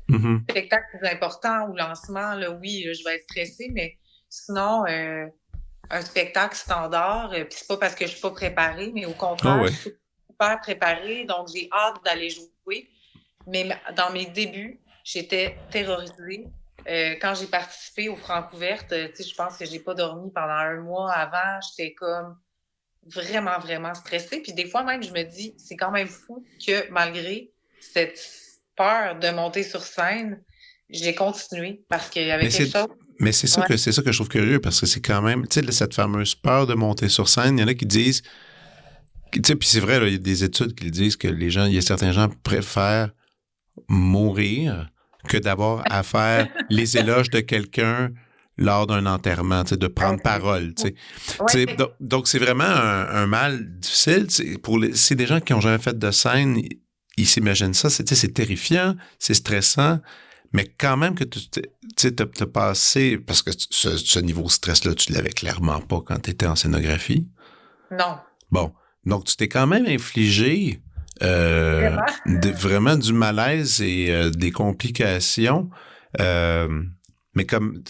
[SPEAKER 1] Mhm.
[SPEAKER 2] Spectacle plus important ou lancement, là, oui, je vais être stressée, mais sinon, un spectacle standard, puis c'est pas parce que je suis pas préparée, mais au
[SPEAKER 1] Ah
[SPEAKER 2] contraire,
[SPEAKER 1] ouais.
[SPEAKER 2] je suis super préparée, donc j'ai hâte d'aller jouer. Mais dans mes débuts, j'étais terrorisée. Quand j'ai participé aux Francouvertes, tu sais, je pense que j'ai pas dormi pendant un mois avant. J'étais comme vraiment, vraiment stressée. Puis des fois même, je me dis, c'est quand même fou que malgré cette peur de monter sur scène, j'ai continué parce qu'il y avait
[SPEAKER 1] Mais
[SPEAKER 2] quelque
[SPEAKER 1] c'est
[SPEAKER 2] chose.
[SPEAKER 1] mais
[SPEAKER 2] Ouais,
[SPEAKER 1] c'est ça que je trouve curieux parce que c'est quand même, tu sais, cette fameuse peur de monter sur scène, il y en a qui disent, tu sais, puis c'est vrai, là, il y a des études qui le disent que il y a certains gens préfèrent mourir que d'avoir à faire les éloges de quelqu'un lors d'un enterrement, tu sais, de prendre
[SPEAKER 2] c'est
[SPEAKER 1] parole, tu
[SPEAKER 2] fou.
[SPEAKER 1] sais.
[SPEAKER 2] Ouais,
[SPEAKER 1] Donc, c'est vraiment un mal difficile. C'est des gens qui ont jamais fait de scène, ils s'imaginent ça, tu sais, c'est terrifiant, c'est stressant, mais quand même que tu sais, t'as passé, parce que ce niveau de stress-là, tu l'avais clairement pas quand tu étais en scénographie.
[SPEAKER 2] non,
[SPEAKER 1] Bon, donc tu t'es quand même infligé
[SPEAKER 2] vraiment.
[SPEAKER 1] vraiment du malaise et des complications. Euh, mais comme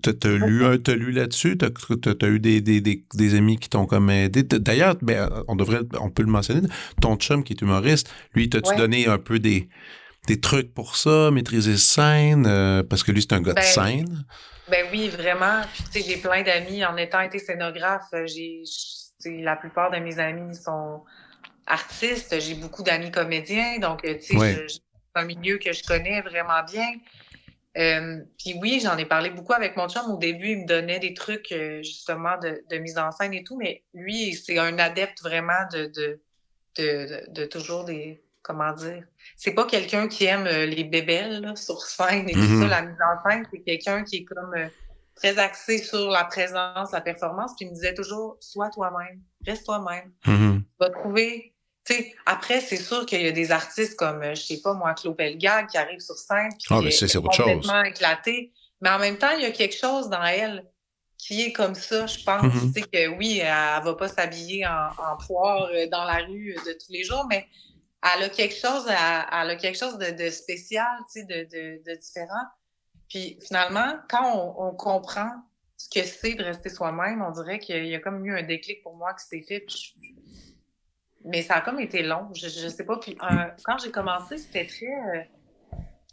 [SPEAKER 1] t'as lu là-dessus, t'as eu des amis qui t'ont comme aidé. D'ailleurs, ben, on peut le mentionner, ton chum qui est humoriste, lui, t'as-tu
[SPEAKER 2] Ouais.
[SPEAKER 1] donné un peu des trucs pour ça, maîtriser scène, parce que lui, c'est un gars de scène.
[SPEAKER 2] Ben oui, vraiment. Puis, tu sais, j'ai plein d'amis. En étant été scénographe, la plupart de mes amis sont artistes. J'ai beaucoup d'amis comédiens. Donc, tu sais, c'est un milieu que je connais vraiment bien. Puis oui, j'en ai parlé beaucoup avec mon chum. Au début, il me donnait des trucs, justement, de mise en scène et tout. Mais lui, c'est un adepte vraiment de toujours des... Comment dire? C'est pas quelqu'un qui aime les bébelles là, sur scène et tout ça. La mise en scène, c'est quelqu'un qui est comme très axé sur la présence, la performance. Puis il me disait toujours, sois toi-même, reste toi-même. Tu vas trouver... Tu sais, après, c'est sûr qu'il y a des artistes comme, je sais pas moi, Claude Pelgag qui arrive sur scène puis
[SPEAKER 1] c'est autre
[SPEAKER 2] complètement
[SPEAKER 1] chose.
[SPEAKER 2] éclaté. Mais en même temps, il y a quelque chose dans elle qui est comme ça, je pense. Tu sais que oui, elle va pas s'habiller en poire dans la rue de tous les jours, mais elle a quelque chose de spécial, tu sais, de différent. Puis finalement, quand on comprend ce que c'est de rester soi-même, on dirait qu'il y a comme eu un déclic pour moi qui s'est fait. Mais ça a comme été long, je sais pas. Puis quand j'ai commencé, c'était très...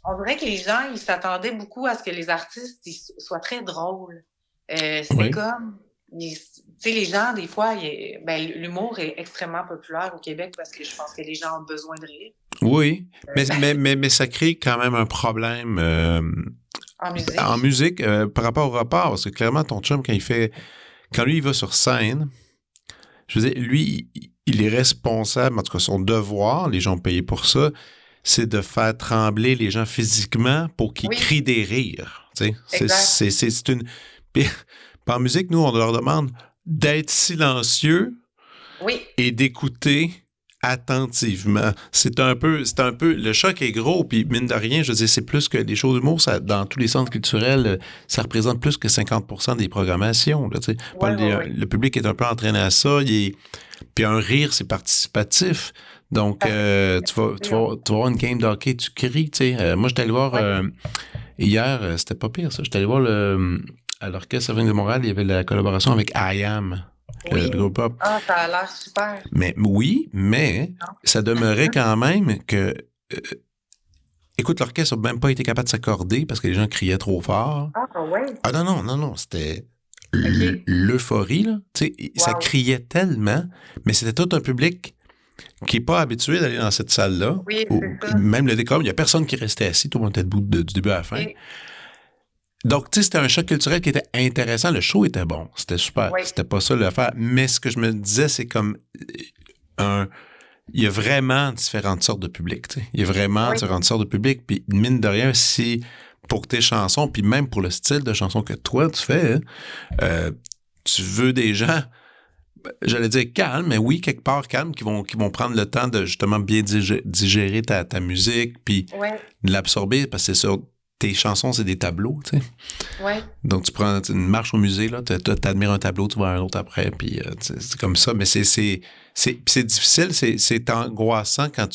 [SPEAKER 2] on dirait que les gens, ils s'attendaient beaucoup à ce que les artistes soient très drôles. C'est comme... Tu sais, les gens, des fois, l'humour est extrêmement populaire au Québec parce que je pense que les gens ont besoin de rire.
[SPEAKER 1] Oui, mais ça crée quand même un problème en musique par rapport au rapport. Parce que clairement, ton chum, quand lui, il va sur scène, je veux dire, lui, il est responsable, en tout cas, son devoir, les gens payés pour ça, c'est de faire trembler les gens physiquement pour qu'ils crient des rires. Tu sais, c'est une... Puis, en musique, nous, on leur demande d'être silencieux et d'écouter attentivement. C'est un peu, le choc est gros, puis mine de rien, je veux dire, c'est plus que les shows d'humour, dans tous les centres culturels, ça représente plus que 50% des programmations. Là, le public est un peu entraîné à ça, puis un rire, c'est participatif. Donc, tu vas voir une game de hockey, tu cries, tu sais. Moi, j'étais allé voir hier, c'était pas pire, ça. J'étais allé voir à l'Orchestre Symphonique de Montréal, il y avait la collaboration avec I Am. Le groupe pop.
[SPEAKER 2] Ah, ça a l'air super.
[SPEAKER 1] Mais ça demeurait quand même que... écoute, l'orchestre n'a même pas été capable de s'accorder parce que les gens criaient trop fort.
[SPEAKER 2] Ah, ouais.
[SPEAKER 1] Ah non, c'était l'euphorie, là. Tu sais, ça criait tellement, mais c'était tout un public qui n'est pas habitué d'aller dans cette salle-là.
[SPEAKER 2] Oui, c'est ça.
[SPEAKER 1] Même le décor, il n'y a personne qui restait assis, tout le monde était debout du début à la fin. Oui. Donc, tu sais, c'était un choc culturel qui était intéressant. Le show était bon. C'était super. Oui. C'était pas ça l'affaire. Mais ce que je me disais, c'est comme il y a vraiment différentes sortes de publics. Tu sais. Il y a vraiment différentes sortes de publics. Puis, mine de rien, si pour tes chansons, puis même pour le style de chanson que toi, tu fais, tu veux des gens, j'allais dire calmes, mais oui, quelque part calmes, qui vont prendre le temps de justement bien digérer ta musique, puis de l'absorber, parce que c'est sûr, tes chansons, c'est des tableaux, tu sais.
[SPEAKER 2] Ouais.
[SPEAKER 1] Donc, tu prends une marche au musée, là, t'admires un tableau, tu vois un autre après, puis c'est comme ça. Mais c'est difficile, c'est angoissant quand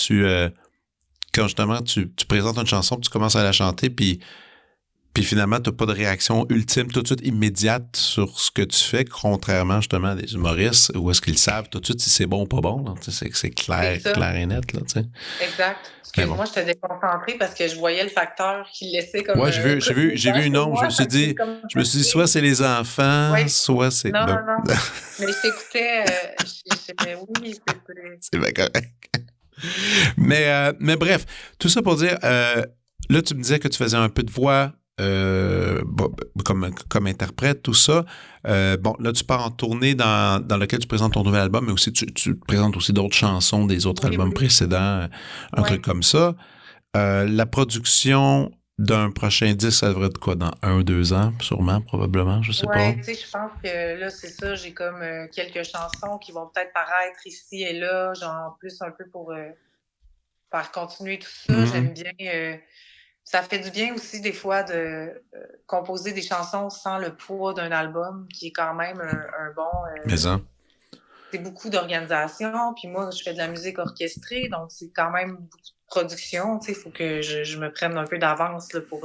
[SPEAKER 1] quand justement tu présentes une chanson, puis tu commences à la chanter, puis finalement, tu n'as pas de réaction ultime tout de suite immédiate sur ce que tu fais, contrairement justement à des humoristes où est-ce qu'ils savent tout de suite si c'est bon ou pas bon. Là, c'est clair et net. Là,
[SPEAKER 2] exact. Excuse-moi, je t'ai déconcentrée parce que je voyais le facteur qui laissait comme...
[SPEAKER 1] Oui, j'ai vu une ombre. Je me suis dit, soit c'est les enfants, soit c'est...
[SPEAKER 2] Non. Mais je t'écoutais, oui,
[SPEAKER 1] c'est bien correct. Mais bref, tout ça pour dire, là, tu me disais que tu faisais un peu de voix, comme interprète, tout ça. Là, tu pars en tournée dans lequel tu présentes ton nouvel album, mais aussi tu présentes aussi d'autres chansons des autres albums précédents, un truc comme ça. La production d'un prochain disque, ça devrait être quoi, dans 1 ou 2 ans, sûrement, probablement, je sais pas.
[SPEAKER 2] Oui, tu sais, je pense que là, c'est ça, j'ai comme quelques chansons qui vont peut-être paraître ici et là, genre plus un peu pour faire continuer tout ça. J'aime bien... ça fait du bien aussi, des fois, de composer des chansons sans le poids d'un album, qui est quand même un bon...
[SPEAKER 1] Mais ça.
[SPEAKER 2] C'est beaucoup d'organisation. Puis moi, je fais de la musique orchestrée, donc c'est quand même beaucoup de production. Tu sais, il faut que je me prenne un peu d'avance là, pour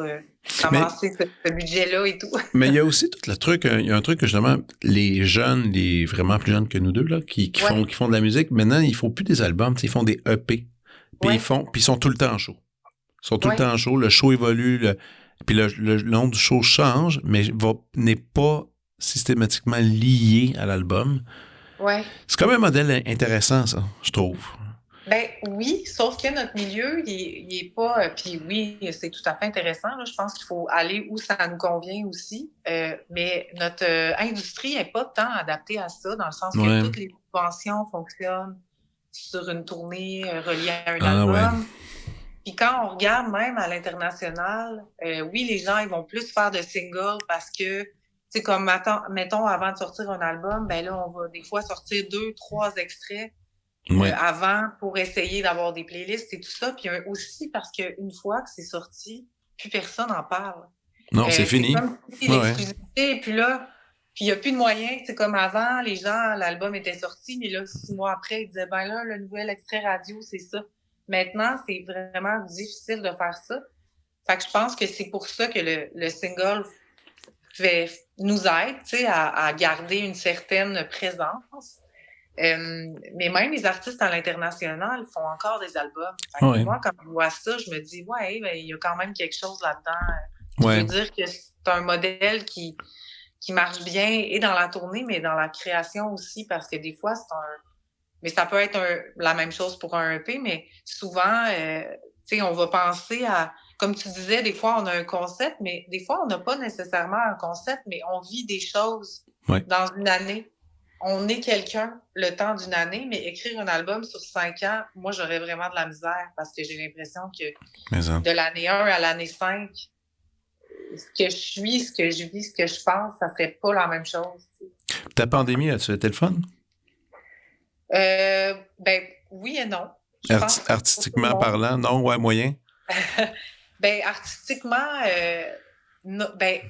[SPEAKER 2] commencer ce budget-là et tout. Mais
[SPEAKER 1] il y a aussi tout le truc, il y a un truc que justement, les jeunes, les vraiment plus jeunes que nous deux, là, qui font de la musique, maintenant, ils font plus des albums, ils font des EP. Puis ils sont tout le temps en show. Ils sont tout le
[SPEAKER 2] Ouais.
[SPEAKER 1] temps chauds. Le show évolue, puis le nom du show change, mais n'est pas systématiquement lié à l'album.
[SPEAKER 2] Ouais.
[SPEAKER 1] C'est quand même un modèle intéressant, ça, je trouve.
[SPEAKER 2] Ben oui, sauf que notre milieu, il est pas. Puis oui, c'est tout à fait intéressant. Là. Je pense qu'il faut aller où ça nous convient aussi. Mais notre industrie n'est pas tant adaptée à ça, dans le sens que
[SPEAKER 1] Ouais.
[SPEAKER 2] toutes les subventions fonctionnent sur une tournée reliée à un
[SPEAKER 1] Ah, ouais.
[SPEAKER 2] album. Puis quand on regarde même à l'international, oui, les gens ils vont plus faire de singles parce que, tu sais, comme mettons, avant de sortir un album, ben là, on va des fois sortir 2, 3 extraits
[SPEAKER 1] Ouais.
[SPEAKER 2] avant pour essayer d'avoir des playlists et tout ça. Puis aussi parce qu'une fois que c'est sorti, plus personne n'en parle.
[SPEAKER 1] Non, c'est fini.
[SPEAKER 2] C'est comme si l'exclusivité est plus là. Puis il n'y a plus de moyens. C'est comme avant, les gens, l'album était sorti, mais là, 6 mois après, ils disaient, ben là, le nouvel extrait radio, c'est ça. Maintenant, c'est vraiment difficile de faire ça. Fait que je pense que c'est pour ça que le single nous aide, tu sais, à garder une certaine présence. Mais même les artistes à l'international font encore des albums. Fait que moi, quand je vois ça, je me dis, ouais, ben, il y a quand même quelque chose là-dedans. Je veux dire que c'est un modèle qui marche bien et dans la tournée, mais dans la création aussi, parce que des fois, mais ça peut être la même chose pour un EP, mais souvent, tu sais, on va penser à, comme tu disais, des fois, on a un concept, mais des fois, on n'a pas nécessairement un concept, mais on vit des choses dans une année. On est quelqu'un le temps d'une année, mais écrire un album sur 5 ans, moi, j'aurais vraiment de la misère parce que j'ai l'impression que de l'année 1 à l'année 5, ce que je suis, ce que je vis, ce que je pense, ça serait pas la même chose. T'sais.
[SPEAKER 1] Ta pandémie, as-tu été le fun?
[SPEAKER 2] Ben, oui et non.
[SPEAKER 1] Artistiquement parlant, non? Ouais, moyen?
[SPEAKER 2] Ben, artistiquement, ben,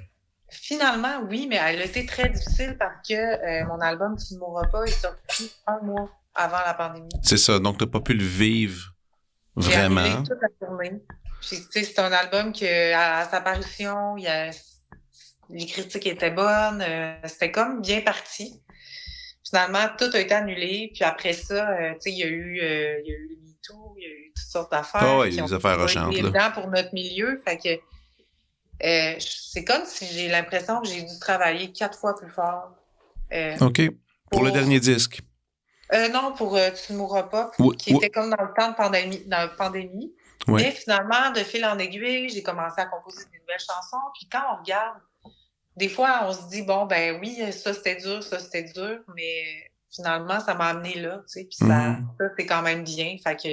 [SPEAKER 2] finalement, oui, mais elle a été très difficile parce que mon album Tu ne mourras pas est sorti 1 mois avant la pandémie.
[SPEAKER 1] C'est ça, donc tu n'as pas pu le vivre vraiment.
[SPEAKER 2] J'ai annulé toute la tournée. Puis, c'est un album que à sa parution, les critiques étaient bonnes, c'était comme bien parti. Finalement, tout a été annulé. Puis après ça, tu sais, il y a eu le MeToo, il y a eu toutes sortes d'affaires.
[SPEAKER 1] Ah oui, les affaires rechantes.
[SPEAKER 2] Évident pour notre milieu. Fait que c'est comme si j'ai l'impression que j'ai dû travailler 4 fois plus fort.
[SPEAKER 1] OK. Pour le dernier disque?
[SPEAKER 2] Non, pour Tu ne mourras pas, qui était comme dans le temps de pandémie.
[SPEAKER 1] Oui.
[SPEAKER 2] Mais finalement, de fil en aiguille, j'ai commencé à composer des nouvelles chansons. Puis quand on regarde, des fois, on se dit, bon, ben oui, ça c'était dur, mais finalement, ça m'a amené là, tu sais, puis ça c'est quand même bien. Fait que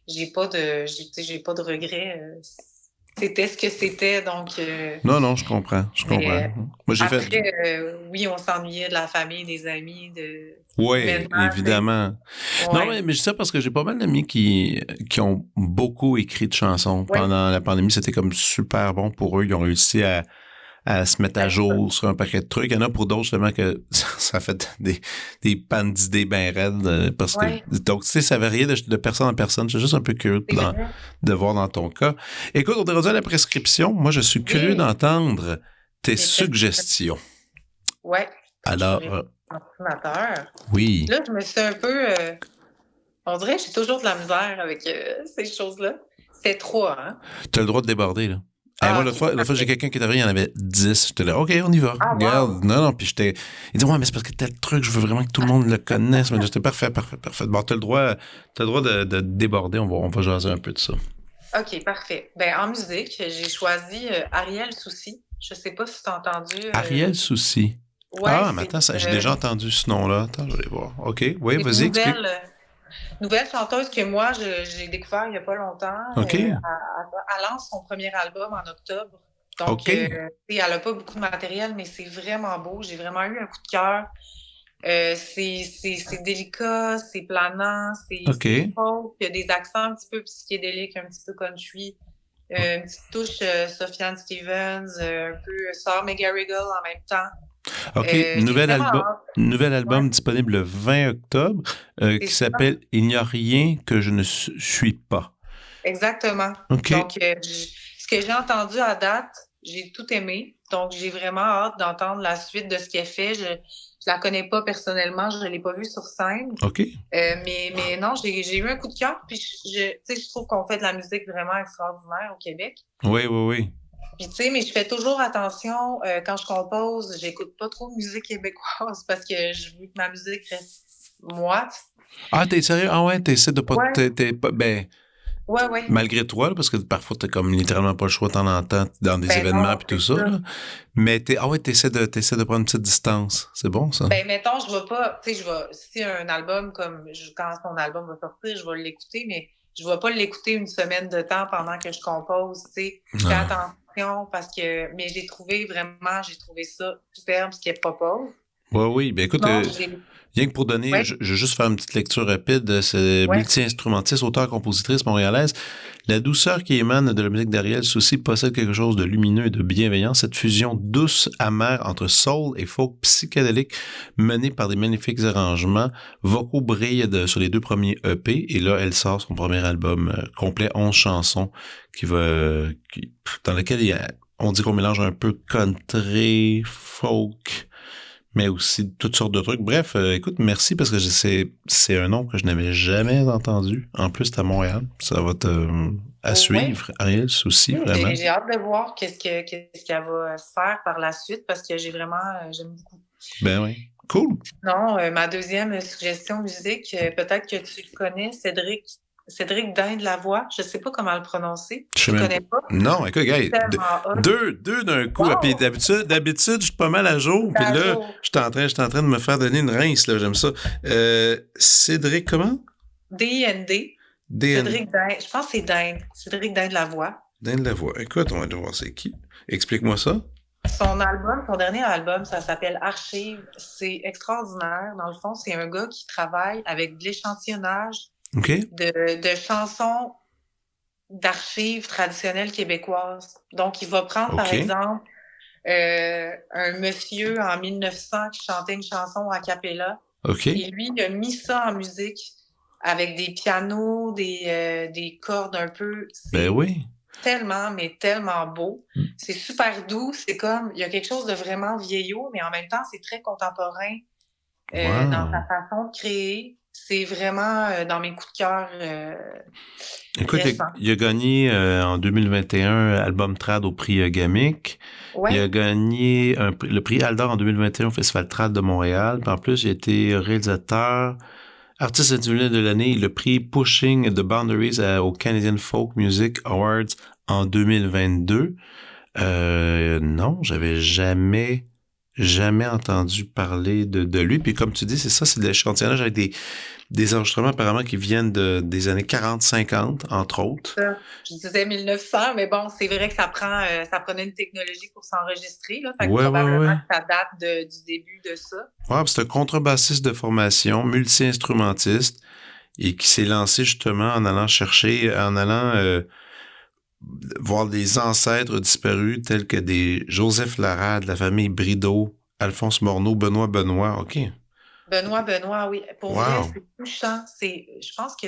[SPEAKER 2] j'ai pas de regrets. C'était ce que c'était, donc...
[SPEAKER 1] Non, je comprends.
[SPEAKER 2] Moi, j'ai oui, on s'ennuyait de la famille, des amis,
[SPEAKER 1] Oui, évidemment. Ouais. Non, mais je dis ça parce que j'ai pas mal d'amis qui ont beaucoup écrit de chansons pendant la pandémie. C'était comme super bon pour eux. Ils ont réussi à se mettre à jour sur un paquet de trucs. Il y en a pour d'autres, justement, que ça fait des pannes d'idées bien raides. Parce que, donc, tu sais, ça variait de personne en personne. Je suis juste un peu curieux de voir dans ton cas. Écoute, on est rendu à la prescription. Moi, je suis curieux d'entendre tes suggestions.
[SPEAKER 2] Oui.
[SPEAKER 1] Alors...
[SPEAKER 2] Oui. Là, je me suis un peu... on dirait que j'ai toujours de la misère avec ces choses-là. C'est 3, hein?
[SPEAKER 1] Tu as le droit de déborder, là. Moi, l'autre fois, j'ai quelqu'un qui est arrivé, il y en avait 10. J'étais là, OK, on y va. Regarde. Wow. Non, puis il dit, ouais, mais c'est parce que tel truc, je veux vraiment que tout le monde le connaisse. Mais j'étais parfait. Bon, t'as le droit de déborder. On va jaser un peu de ça.
[SPEAKER 2] OK, parfait. Ben, en musique, j'ai choisi Ariel Soucy. Je sais pas si tu as entendu.
[SPEAKER 1] Ariel Soucy. Ouais, mais attends, j'ai déjà entendu ce nom-là. Attends, je vais aller voir. OK, oui, vas-y, explique.
[SPEAKER 2] Nouvelle chanteuse que moi, j'ai découvert il n'y a pas longtemps.
[SPEAKER 1] OK.
[SPEAKER 2] Elle lance son premier album en octobre. Donc, elle n'a pas beaucoup de matériel, mais c'est vraiment beau. J'ai vraiment eu un coup de cœur. C'est délicat, c'est planant, c'est folk. Il y a des accents un petit peu psychédéliques, un petit peu country. Une petite touche Sufjan Stevens, un peu Sarah McGarrigle en même temps.
[SPEAKER 1] OK. Nouvel album disponible le 20 octobre qui s'appelle « Il n'y a rien que je ne suis pas ».
[SPEAKER 2] Exactement.
[SPEAKER 1] OK.
[SPEAKER 2] Donc, ce que j'ai entendu à date, j'ai tout aimé. Donc, j'ai vraiment hâte d'entendre la suite de ce qu'elle fait. Je la connais pas personnellement, je l'ai pas vue sur scène.
[SPEAKER 1] OK.
[SPEAKER 2] Mais non, j'ai eu un coup de cœur, puis je trouve qu'on fait de la musique vraiment extraordinaire au Québec.
[SPEAKER 1] Oui, oui, oui.
[SPEAKER 2] Puis, tu sais, mais je fais toujours attention, quand je compose, j'écoute pas trop de musique québécoise parce que je veux que ma musique reste moi.
[SPEAKER 1] Ah, t'es sérieux? Ah ouais, t'essaies de pas...
[SPEAKER 2] Ouais.
[SPEAKER 1] Ben,
[SPEAKER 2] Ouais.
[SPEAKER 1] malgré toi, là, parce que parfois, t'as comme littéralement pas le choix, t'en entends dans des
[SPEAKER 2] Ben
[SPEAKER 1] événements
[SPEAKER 2] non,
[SPEAKER 1] puis tout
[SPEAKER 2] c'est
[SPEAKER 1] ça,
[SPEAKER 2] ça.
[SPEAKER 1] là. Mais t'essaies de prendre une petite distance. C'est bon, ça?
[SPEAKER 2] Ben, mettons, je vais pas, tu sais, si un album quand son album va sortir, je vais l'écouter, mais je vais pas l'écouter une semaine de temps pendant que je compose, tu sais. Je fais
[SPEAKER 1] Non.
[SPEAKER 2] attention mais j'ai trouvé ça superbe, ce qu'elle propose.
[SPEAKER 1] Oui, oui. Ben écoute,
[SPEAKER 2] Non,
[SPEAKER 1] rien que pour donner,
[SPEAKER 2] ouais,
[SPEAKER 1] je vais juste faire une petite lecture rapide. C'est
[SPEAKER 2] ouais.
[SPEAKER 1] multi-instrumentiste, auteur, compositrice montréalaise. La douceur qui émane de la musique d'Ariel Soucy possède quelque chose de lumineux et de bienveillant. Cette fusion douce, amère entre soul et folk psychédélique menée par des magnifiques arrangements. Vocaux brillent sur les 2 premiers EP. Et là, elle sort son premier album complet, 11 chansons, dans lequel on dit qu'on mélange un peu country, folk, mais aussi toutes sortes de trucs. Bref, écoute, merci parce que c'est un nom que je n'avais jamais entendu. En plus, c'est à Montréal. Ça va à
[SPEAKER 2] Ouais.
[SPEAKER 1] suivre, Ariel Soucy,
[SPEAKER 2] Oui,
[SPEAKER 1] vraiment.
[SPEAKER 2] j'ai hâte de voir qu'est-ce qu'elle va faire par la suite parce que j'aime beaucoup.
[SPEAKER 1] Ben oui. Cool.
[SPEAKER 2] Non, ma deuxième suggestion musique, peut-être que tu le connais, Cédric Dain-de-la-Voix. Je sais pas comment le prononcer.
[SPEAKER 1] Je sais
[SPEAKER 2] Tu le
[SPEAKER 1] même
[SPEAKER 2] connais pas?
[SPEAKER 1] Non, écoute, gars,
[SPEAKER 2] Tellement hot.
[SPEAKER 1] deux d'un coup.
[SPEAKER 2] Wow!
[SPEAKER 1] Puis d'habitude, je suis pas mal à jour. Puis là, je suis en train de me faire donner une rince, là. J'aime ça. Cédric, comment?
[SPEAKER 2] D-I-N-D. Cédric Dain. Je pense que c'est Dain. Cédric Dain-de-la-Voix.
[SPEAKER 1] Dain-de-la-Voix. Écoute, on va devoir voir c'est qui. Explique-moi ça.
[SPEAKER 2] Son dernier album, ça s'appelle Archive. C'est extraordinaire. Dans le fond, c'est un gars qui travaille avec de l'échantillonnage
[SPEAKER 1] OK.
[SPEAKER 2] de chansons d'archives traditionnelles québécoises. Donc, il va prendre, par exemple, un monsieur en 1900 qui chantait une chanson a cappella.
[SPEAKER 1] OK.
[SPEAKER 2] Et lui, il a mis ça en musique avec des pianos, des cordes un peu.
[SPEAKER 1] Ben oui.
[SPEAKER 2] Tellement, mais tellement beau. C'est super doux. C'est comme, il y a quelque chose de vraiment vieillot, mais en même temps, c'est très contemporain dans sa façon de créer. C'est vraiment dans mes coups de cœur.
[SPEAKER 1] Écoute, il a gagné en 2021 album trad au prix Gamic. Ouais. Il a gagné le prix Aldor en 2021 au Festival Trad de Montréal. Puis en plus, il a été réalisateur, artiste individuel de l'année, le prix Pushing the Boundaries au Canadian Folk Music Awards en 2022. Non, j'avais jamais entendu parler de lui. Puis comme tu dis, c'est ça, c'est de l'échantillonnage avec des enregistrements apparemment qui viennent des années 40-50, entre autres.
[SPEAKER 2] Je disais 1900, mais bon, c'est vrai que ça prenait une technologie pour s'enregistrer. Là, fait que
[SPEAKER 1] probablement
[SPEAKER 2] que ça date du début de ça.
[SPEAKER 1] Ouais, c'est un contrebassiste de formation, multi-instrumentiste, et qui s'est lancé justement en allant voir des ancêtres disparus tels que des Joseph Larade, la famille Brideau, Alphonse Morneau, Benoît, OK.
[SPEAKER 2] Benoît, oui. Pour vrai, c'est touchant. Je pense que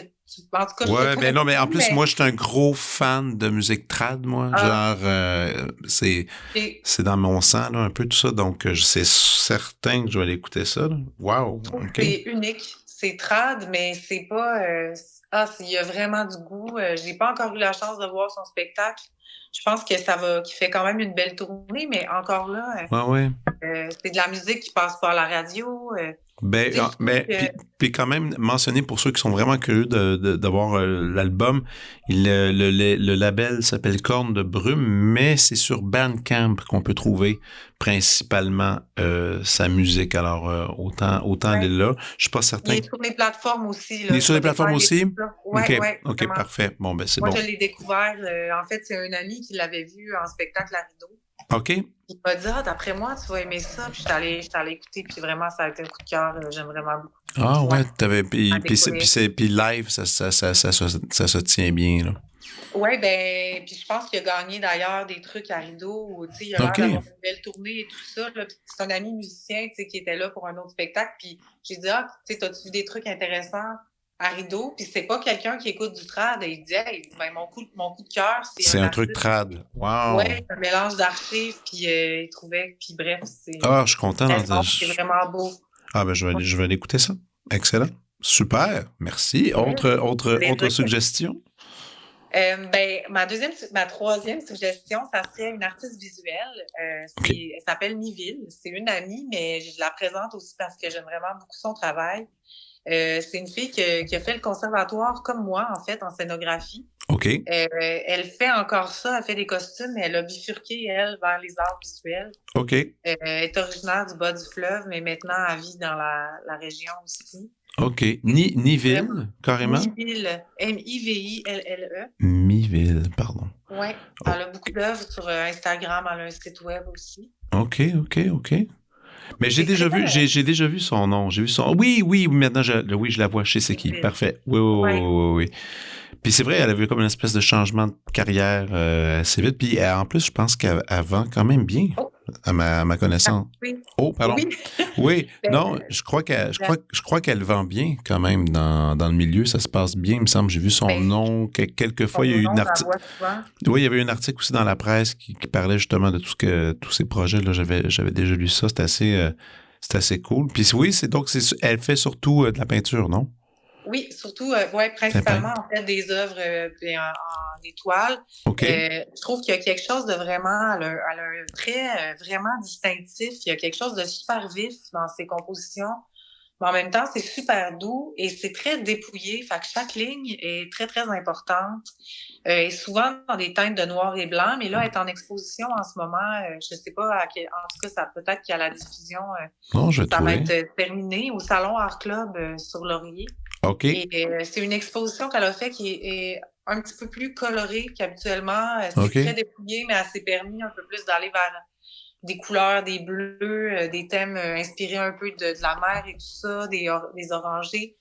[SPEAKER 2] en tout cas,
[SPEAKER 1] ouais, mais non, mais en plus, moi, je suis un gros fan de musique trad, moi. C'est dans mon sang, là, un peu tout ça. Donc, c'est certain que je vais aller écouter ça. Là. Wow! Okay.
[SPEAKER 2] C'est unique. C'est trad, mais c'est pas... il y a vraiment du goût. J'ai pas encore eu la chance de voir son spectacle. Je pense que qu'il fait quand même une belle tournée, mais encore là, c'est de la musique qui passe pas à la radio.
[SPEAKER 1] Puis quand même, mentionner pour ceux qui sont vraiment curieux d'avoir l'album, le label s'appelle Corne de Brume, mais c'est sur Bandcamp qu'on peut trouver principalement sa musique. Alors, autant elle est là. Je suis pas certain.
[SPEAKER 2] Il est sur les plateformes aussi. Là.
[SPEAKER 1] Il est sur les plateformes aussi?
[SPEAKER 2] OK,
[SPEAKER 1] parfait. Bon, ben c'est
[SPEAKER 2] Moi,
[SPEAKER 1] bon.
[SPEAKER 2] je l'ai découvert. En fait, c'est un ami qui l'avait vu en spectacle à Rideau.
[SPEAKER 1] OK.
[SPEAKER 2] Il m'a dit, d'après moi, tu vas aimer ça. Puis je suis allée écouter, puis vraiment, ça a été un coup de cœur. J'aime vraiment beaucoup.
[SPEAKER 1] Ah ouais, puis live, ça se tient bien, là.
[SPEAKER 2] Oui, puis je pense qu'il a gagné d'ailleurs des trucs à Rideau. Il a l'air d'avoir une belle tournée et tout ça. Là, c'est un ami musicien qui était là pour un autre spectacle. Puis j'ai dit, t'as-tu vu des trucs intéressants à Rideau? Puis c'est pas quelqu'un qui écoute du trad. Et il dit, mon coup de cœur,
[SPEAKER 1] c'est un truc trad. Wow!
[SPEAKER 2] Oui, un mélange d'archives. Puis il trouvait, puis bref, c'est...
[SPEAKER 1] je suis content.
[SPEAKER 2] C'est vraiment beau.
[SPEAKER 1] Ah, ben, je vais aller écouter ça. Excellent. Super. Merci. Autre suggestion?
[SPEAKER 2] Ma troisième suggestion, ça serait une artiste visuelle. Elle s'appelle Miville. C'est une amie, mais je la présente aussi parce que j'aime vraiment beaucoup son travail. C'est une fille qui a fait le conservatoire comme moi, en fait, en scénographie.
[SPEAKER 1] OK.
[SPEAKER 2] Elle fait encore ça, elle fait des costumes, mais elle a bifurqué, elle, vers les arts visuels.
[SPEAKER 1] OK.
[SPEAKER 2] Elle est originaire du bas du fleuve, mais maintenant, elle vit dans la région aussi.
[SPEAKER 1] OK. Niville, carrément?
[SPEAKER 2] Miville, Miville.
[SPEAKER 1] Miville, pardon.
[SPEAKER 2] Oui, elle a beaucoup d'œuvres sur Instagram, elle a un site web aussi.
[SPEAKER 1] OK. Mais j'ai déjà vu son nom. J'ai vu son. Oui, maintenant, je la vois. Je sais c'est qui. Parfait. Oui. Puis c'est vrai, elle avait comme une espèce de changement de carrière assez vite. Puis en plus, je pense qu'elle vend quand même bien, à ma connaissance.
[SPEAKER 2] Oui.
[SPEAKER 1] Oh, pardon. Oui. Non, je crois qu'elle vend bien quand même dans le milieu. Ça se passe bien, il me semble. J'ai vu son nom quelques fois. Il y a eu une article. Oui, il y avait eu un article aussi dans la presse qui parlait justement de tous ces projets. Là, j'avais déjà lu ça. C'était assez cool. Puis oui, elle fait surtout de la peinture, non?
[SPEAKER 2] Oui, surtout, principalement, en fait, des œuvres en étoile.
[SPEAKER 1] OK.
[SPEAKER 2] Je trouve qu'il y a quelque chose de vraiment, elle a un trait vraiment distinctif. Il y a quelque chose de super vif dans ses compositions. Mais en même temps, c'est super doux et c'est très dépouillé. Fait que chaque ligne est très, très importante. Et souvent dans des teintes de noir et blanc. Mais là, elle est en exposition en ce moment. Je sais pas, en tout cas, ça peut-être qu'il y a la diffusion.
[SPEAKER 1] Non, je vais
[SPEAKER 2] ça va être terminé au Salon Art Club sur Laurier.
[SPEAKER 1] OK.
[SPEAKER 2] Et c'est une exposition qu'elle a faite qui est un petit peu plus colorée qu'habituellement. C'est très dépouillé, mais elle s'est permis un peu plus d'aller vers des couleurs, des bleus, des thèmes inspirés un peu de la mer et tout ça, des orangés.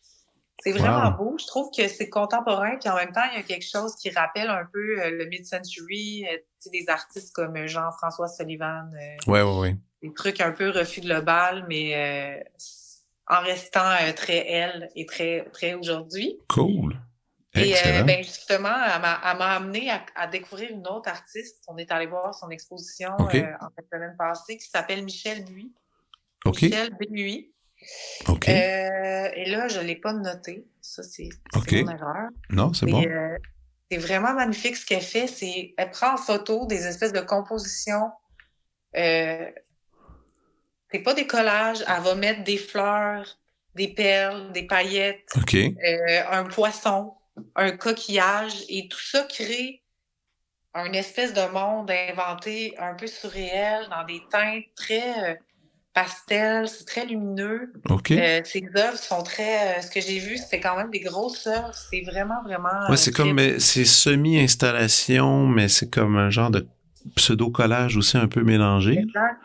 [SPEAKER 2] C'est vraiment beau. Je trouve que c'est contemporain, puis en même temps, il y a quelque chose qui rappelle un peu le mid-century, des artistes comme Jean-François Sullivan.
[SPEAKER 1] Oui.
[SPEAKER 2] Des trucs un peu refus global, mais en restant très elle et très, très aujourd'hui.
[SPEAKER 1] Cool.
[SPEAKER 2] Excellent. Et justement, elle m'a amené à découvrir une autre artiste. On est allé voir son exposition en la semaine passée qui s'appelle Michel Buis. Michel Buis.
[SPEAKER 1] OK.
[SPEAKER 2] Et là, je ne l'ai pas noté. Ça, c'est mon erreur.
[SPEAKER 1] Non, c'est bon.
[SPEAKER 2] C'est vraiment magnifique ce qu'elle fait. Elle prend en photo des espèces de compositions. C'est pas des collages. Elle va mettre des fleurs, des perles, des paillettes, un poisson, un coquillage. Et tout ça crée un espèce de monde inventé un peu surréel dans des teintes très pastel. C'est très lumineux. Ses œuvres sont très... ce que j'ai vu, c'était quand même des grosses œuvres. C'est vraiment, vraiment...
[SPEAKER 1] Oui, c'est semi-installation, mais c'est comme un genre de pseudo-collage aussi un peu mélangé.
[SPEAKER 2] Exact.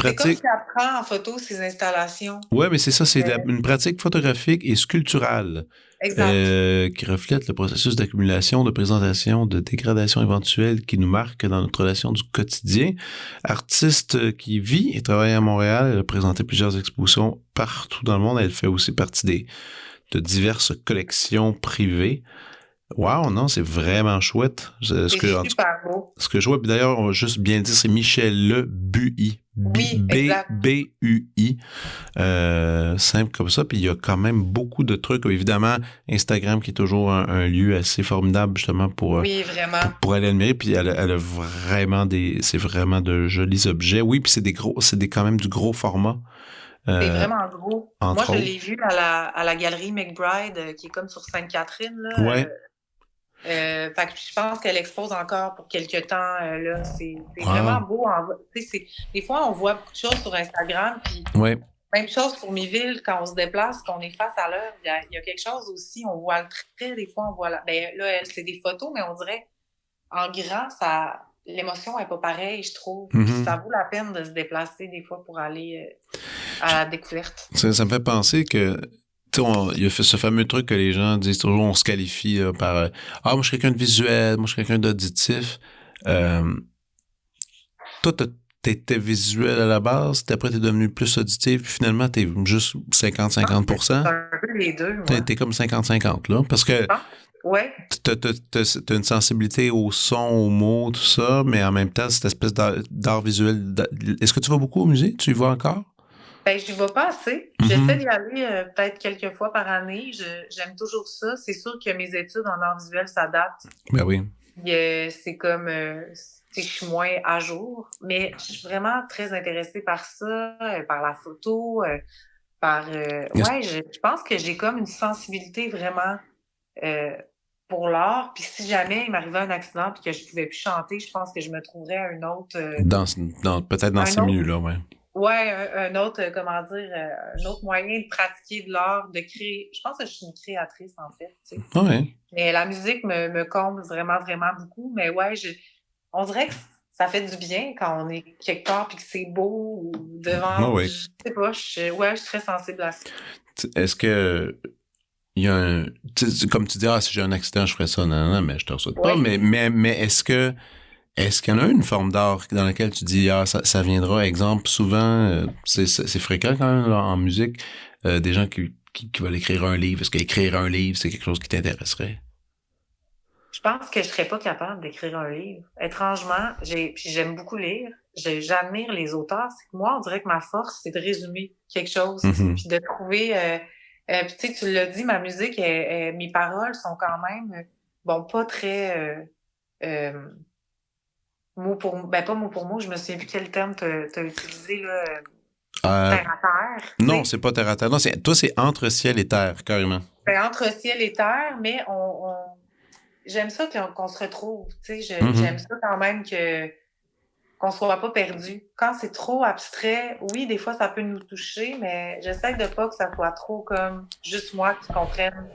[SPEAKER 2] C'est comme si elle prend en photo ses installations.
[SPEAKER 1] Oui, mais c'est ça, c'est une pratique photographique et sculpturale qui reflète le processus d'accumulation, de présentation, de dégradation éventuelle qui nous marque dans notre relation du quotidien. Artiste qui vit et travaille à Montréal, elle a présenté plusieurs expositions partout dans le monde. Elle fait aussi partie de diverses collections privées. Wow, non, c'est vraiment chouette.
[SPEAKER 2] C'est super beau.
[SPEAKER 1] Ce que je vois, d'ailleurs, on va juste bien dire, c'est Michel Buis. B-U-I. Simple comme ça. Puis il y a quand même beaucoup de trucs. Évidemment, Instagram qui est toujours un lieu assez formidable justement pour aller admirer. Puis elle a vraiment c'est vraiment de jolis objets. Oui, puis c'est quand même du gros format.
[SPEAKER 2] C'est vraiment gros. Moi, je l'ai vu à la galerie McBride qui est comme sur Sainte-Catherine. Là. Fait que je pense qu'elle expose encore pour quelques temps. Là. C'est vraiment beau. Des fois, on voit beaucoup de choses sur Instagram. Puis même chose pour Miville, quand on se déplace, qu'on est face à l'œuvre, il y a quelque chose aussi. On voit le trait, des fois, on voit là, c'est des photos, mais on dirait en grand, l'émotion n'est pas pareille, je trouve. Puis ça vaut la peine de se déplacer des fois pour aller à la découverte.
[SPEAKER 1] Ça me fait penser que il y a ce fameux truc que les gens disent toujours, on se qualifie là, par moi je suis quelqu'un de visuel, moi je suis quelqu'un d'auditif. Toi, t'étais visuel à la base, puis après t'es devenu plus auditif, puis finalement t'es juste 50-50%.
[SPEAKER 2] C'est un peu les deux, moi.
[SPEAKER 1] T'es comme 50-50, là, parce que t'as une sensibilité au son, aux mots, tout ça, mais en même temps, cette espèce d'art visuel. Est-ce que tu vas beaucoup au musée? Tu y vas encore?
[SPEAKER 2] Ben, je n'y vais pas assez. J'essaie d'y aller peut-être quelques fois par année. J'aime toujours ça. C'est sûr que mes études en art visuel s'adaptent.
[SPEAKER 1] Ben oui.
[SPEAKER 2] C'est comme, je suis moins à jour, mais je suis vraiment très intéressée par ça, par la photo, ouais, je pense que j'ai comme une sensibilité vraiment pour l'art. Puis si jamais il m'arrivait un accident puis que je pouvais plus chanter, je pense que je me trouverais un autre,
[SPEAKER 1] Peut-être dans ces milieux-là, ouais.
[SPEAKER 2] Ouais, un autre, comment dire, un autre moyen de pratiquer de l'art, de créer. Je pense que je suis une créatrice, en fait, tu sais.
[SPEAKER 1] Ouais.
[SPEAKER 2] Mais la musique me comble vraiment, vraiment beaucoup. Mais ouais, on dirait que ça fait du bien quand on est quelque part puis que c'est beau ou devant.
[SPEAKER 1] Ouais.
[SPEAKER 2] Je sais pas, je suis très sensible à ça.
[SPEAKER 1] Est-ce que il y a comme tu dis, si j'ai un accident, je ferais ça, non, mais je te souhaite pas. Mais est-ce qu'il y en a une forme d'art dans laquelle tu dis, ça viendra, exemple, souvent, c'est fréquent quand même là, en musique, des gens qui veulent écrire un livre. Est-ce qu'écrire un livre, c'est quelque chose qui t'intéresserait?
[SPEAKER 2] Je pense que je serais pas capable d'écrire un livre. Étrangement, puis j'aime beaucoup lire. J'admire les auteurs. C'est que moi, on dirait que ma force, c'est de résumer quelque chose, puis de trouver. Puis tu sais, tu l'as dit, ma musique, mes paroles sont quand même, bon, pas très pas mot pour mot. Je me souviens plus quel terme t'as utilisé là. Terre à terre.
[SPEAKER 1] Non, c'est pas terre à terre. Non, toi, c'est entre ciel et terre, carrément.
[SPEAKER 2] Ben, entre ciel et terre, mais j'aime ça qu'on se retrouve. Tu sais, j'aime ça quand même qu'on soit pas perdu. Quand c'est trop abstrait, oui, des fois, ça peut nous toucher, mais j'essaie de pas que ça soit trop comme juste moi qui comprenne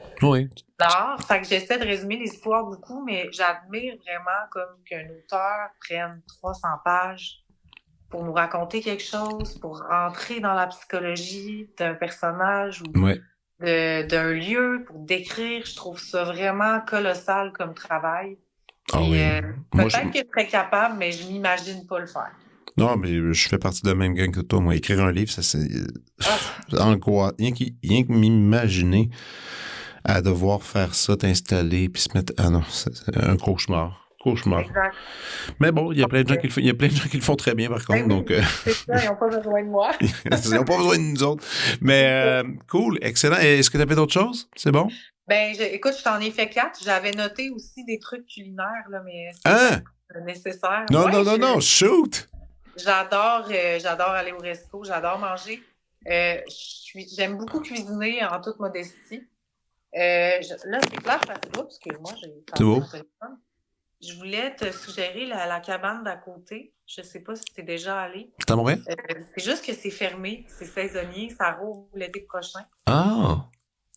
[SPEAKER 2] l'art. Fait que j'essaie de résumer les histoires beaucoup, mais j'admire vraiment comme qu'un auteur prenne 300 pages pour nous raconter quelque chose, pour rentrer dans la psychologie d'un personnage ou d'un lieu, pour décrire. Je trouve ça vraiment colossal comme travail. Peut-être que je serais capable, mais je m'imagine pas le faire.
[SPEAKER 1] Non, mais je fais partie de la même gang que toi. Moi, écrire un livre, ça c'est angoisse. Rien que m'imaginer à devoir faire ça, t'installer, puis se mettre. Ah non, c'est un cauchemar.
[SPEAKER 2] Exact.
[SPEAKER 1] Mais bon, il y a plein de gens qui le font très bien, par contre. Donc,
[SPEAKER 2] c'est ça, ils n'ont pas besoin de moi.
[SPEAKER 1] Ils n'ont pas besoin de nous autres. Mais cool, excellent. Est-ce que tu avais d'autres choses? C'est bon?
[SPEAKER 2] Ben, écoute, je t'en ai fait 4. J'avais noté aussi des trucs culinaires, là, mais c'est pas nécessaire.
[SPEAKER 1] Non, shoot!
[SPEAKER 2] J'adore aller au resto, j'adore manger. J'aime beaucoup cuisiner en toute modestie. Là, c'est plate parce que, excuse-moi,
[SPEAKER 1] C'est beau.
[SPEAKER 2] Je voulais te suggérer la cabane d'à côté. Je sais pas si t'es déjà allé.
[SPEAKER 1] C'est à Montréal?
[SPEAKER 2] C'est juste que c'est fermé, c'est saisonnier, ça rouvre l'été prochain.
[SPEAKER 1] Ah!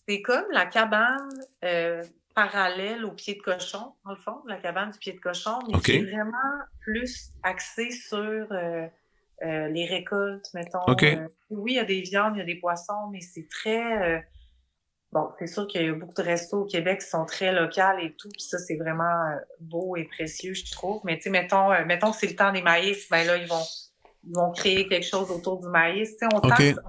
[SPEAKER 2] C'est comme la cabane parallèle au pied de cochon, dans le fond, la cabane du pied de cochon, mais c'est vraiment plus axé sur les récoltes, mettons. Oui, il y a des viandes, il y a des poissons, mais c'est très... bon, c'est sûr qu'il y a beaucoup de restos au Québec qui sont très locaux et tout, puis ça, c'est vraiment beau et précieux, je trouve. Mais tu sais, mettons que c'est le temps des maïs, ben là, ils vont créer quelque chose autour du maïs. Tu sais, on sent que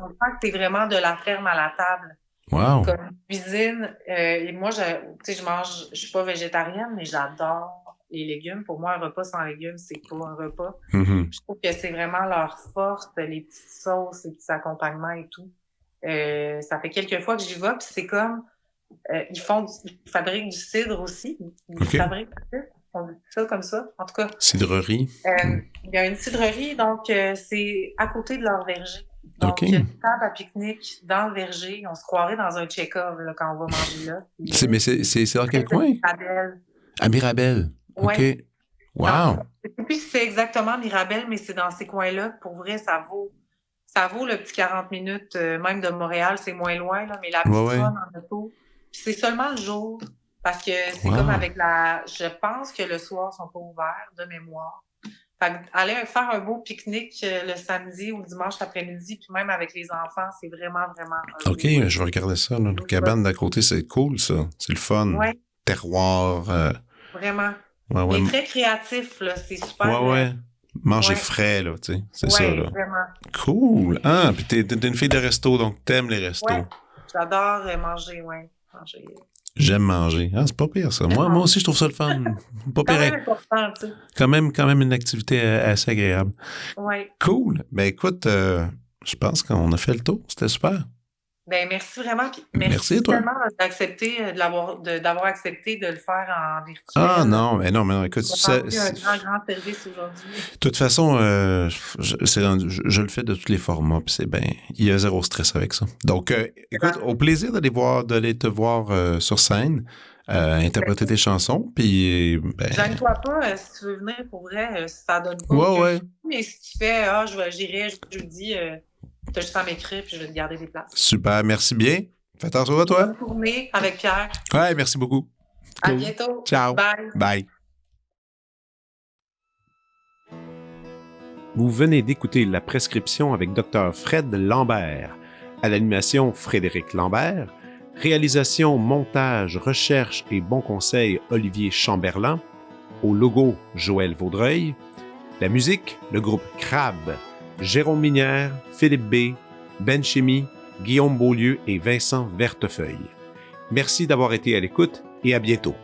[SPEAKER 2] c'est vraiment de la ferme à la table.
[SPEAKER 1] Wow.
[SPEAKER 2] Comme cuisine. Et moi, je suis pas végétarienne, mais j'adore les légumes. Pour moi, un repas sans légumes, c'est pas un repas. Je trouve que c'est vraiment leur force, les petites sauces, les petits accompagnements et tout. Ça fait quelques fois que j'y vais, puis c'est comme ils fabriquent du cidre aussi. Ils fabriquent du cidre. On dit ça comme ça, en tout cas.
[SPEAKER 1] Cidrerie.
[SPEAKER 2] Il y a une cidrerie, donc c'est à côté de leur verger. Donc, il y a une table à pique-nique dans le verger. On se croirait dans un check-off là, quand on va manger là.
[SPEAKER 1] Mais c'est dans quel coin?
[SPEAKER 2] Mirabel.
[SPEAKER 1] À Mirabel. OK.
[SPEAKER 2] Ouais.
[SPEAKER 1] Wow.
[SPEAKER 2] Non, je ne sais plus si c'est exactement Mirabel, mais c'est dans ces coins-là. Pour vrai, ça vaut le petit 40 minutes, même de Montréal, c'est moins loin, là, mais la petite run en auto. Puis c'est seulement le jour, parce que c'est comme avec je pense que le soir, ils sont pas ouverts, de mémoire. Fait aller faire un beau pique-nique le samedi ou le dimanche après-midi, puis même avec les enfants, c'est vraiment, vraiment...
[SPEAKER 1] OK, je vais regarder ça. Là. La cabane d'à côté, c'est cool, ça. C'est le fun.
[SPEAKER 2] Ouais.
[SPEAKER 1] Terroir.
[SPEAKER 2] Vraiment.
[SPEAKER 1] Ouais.
[SPEAKER 2] Il est très créatif, là. C'est super...
[SPEAKER 1] Ouais. Manger frais, là, tu sais. C'est ça, là.
[SPEAKER 2] Vraiment.
[SPEAKER 1] Cool. Ah, puis t'es une fille de resto, donc t'aimes les restos.
[SPEAKER 2] Ouais. J'adore manger,
[SPEAKER 1] J'aime manger. Ah, c'est pas pire, ça. Moi aussi, je trouve ça le fun. Pas pire.
[SPEAKER 2] C'est quand même important, tu sais.
[SPEAKER 1] Quand même une activité assez agréable.
[SPEAKER 2] Ouais.
[SPEAKER 1] Cool. Ben, écoute, je je pense qu'on a fait le tour. C'était super.
[SPEAKER 2] Ben merci vraiment.
[SPEAKER 1] Merci à toi.
[SPEAKER 2] Tellement d'avoir accepté de le faire en virtuel.
[SPEAKER 1] Ah non, mais non, écoute,
[SPEAKER 2] c'est un grand service aujourd'hui.
[SPEAKER 1] De toute façon, je le fais de tous les formats, puis il y a zéro stress avec ça. Donc, écoute, au plaisir d'aller te voir sur scène, interpréter tes chansons, puis...
[SPEAKER 2] Gêne-toi pas, si tu veux venir, pour vrai, ça donne pas
[SPEAKER 1] ouais.
[SPEAKER 2] Mais si tu fais, j'irai jeudi, t'as juste à m'écrire, puis je vais te garder des places.
[SPEAKER 1] Super, merci bien. Fais attention à toi.
[SPEAKER 2] Bonne journée avec Pierre.
[SPEAKER 1] Ouais, merci beaucoup.
[SPEAKER 2] Cool. À bientôt.
[SPEAKER 1] Ciao.
[SPEAKER 2] Bye.
[SPEAKER 1] Bye. Vous venez d'écouter La Prescription avec Dr. Fred Lambert. À l'animation, Frédéric Lambert. Réalisation, montage, recherche et bons conseils, Olivier Chamberlain. Au logo, Joël Vaudreuil. La musique, le groupe Crabe. Jérôme Minière, Philippe B., Ben Chimie, Guillaume Beaulieu et Vincent Vertefeuille. Merci d'avoir été à l'écoute et à bientôt.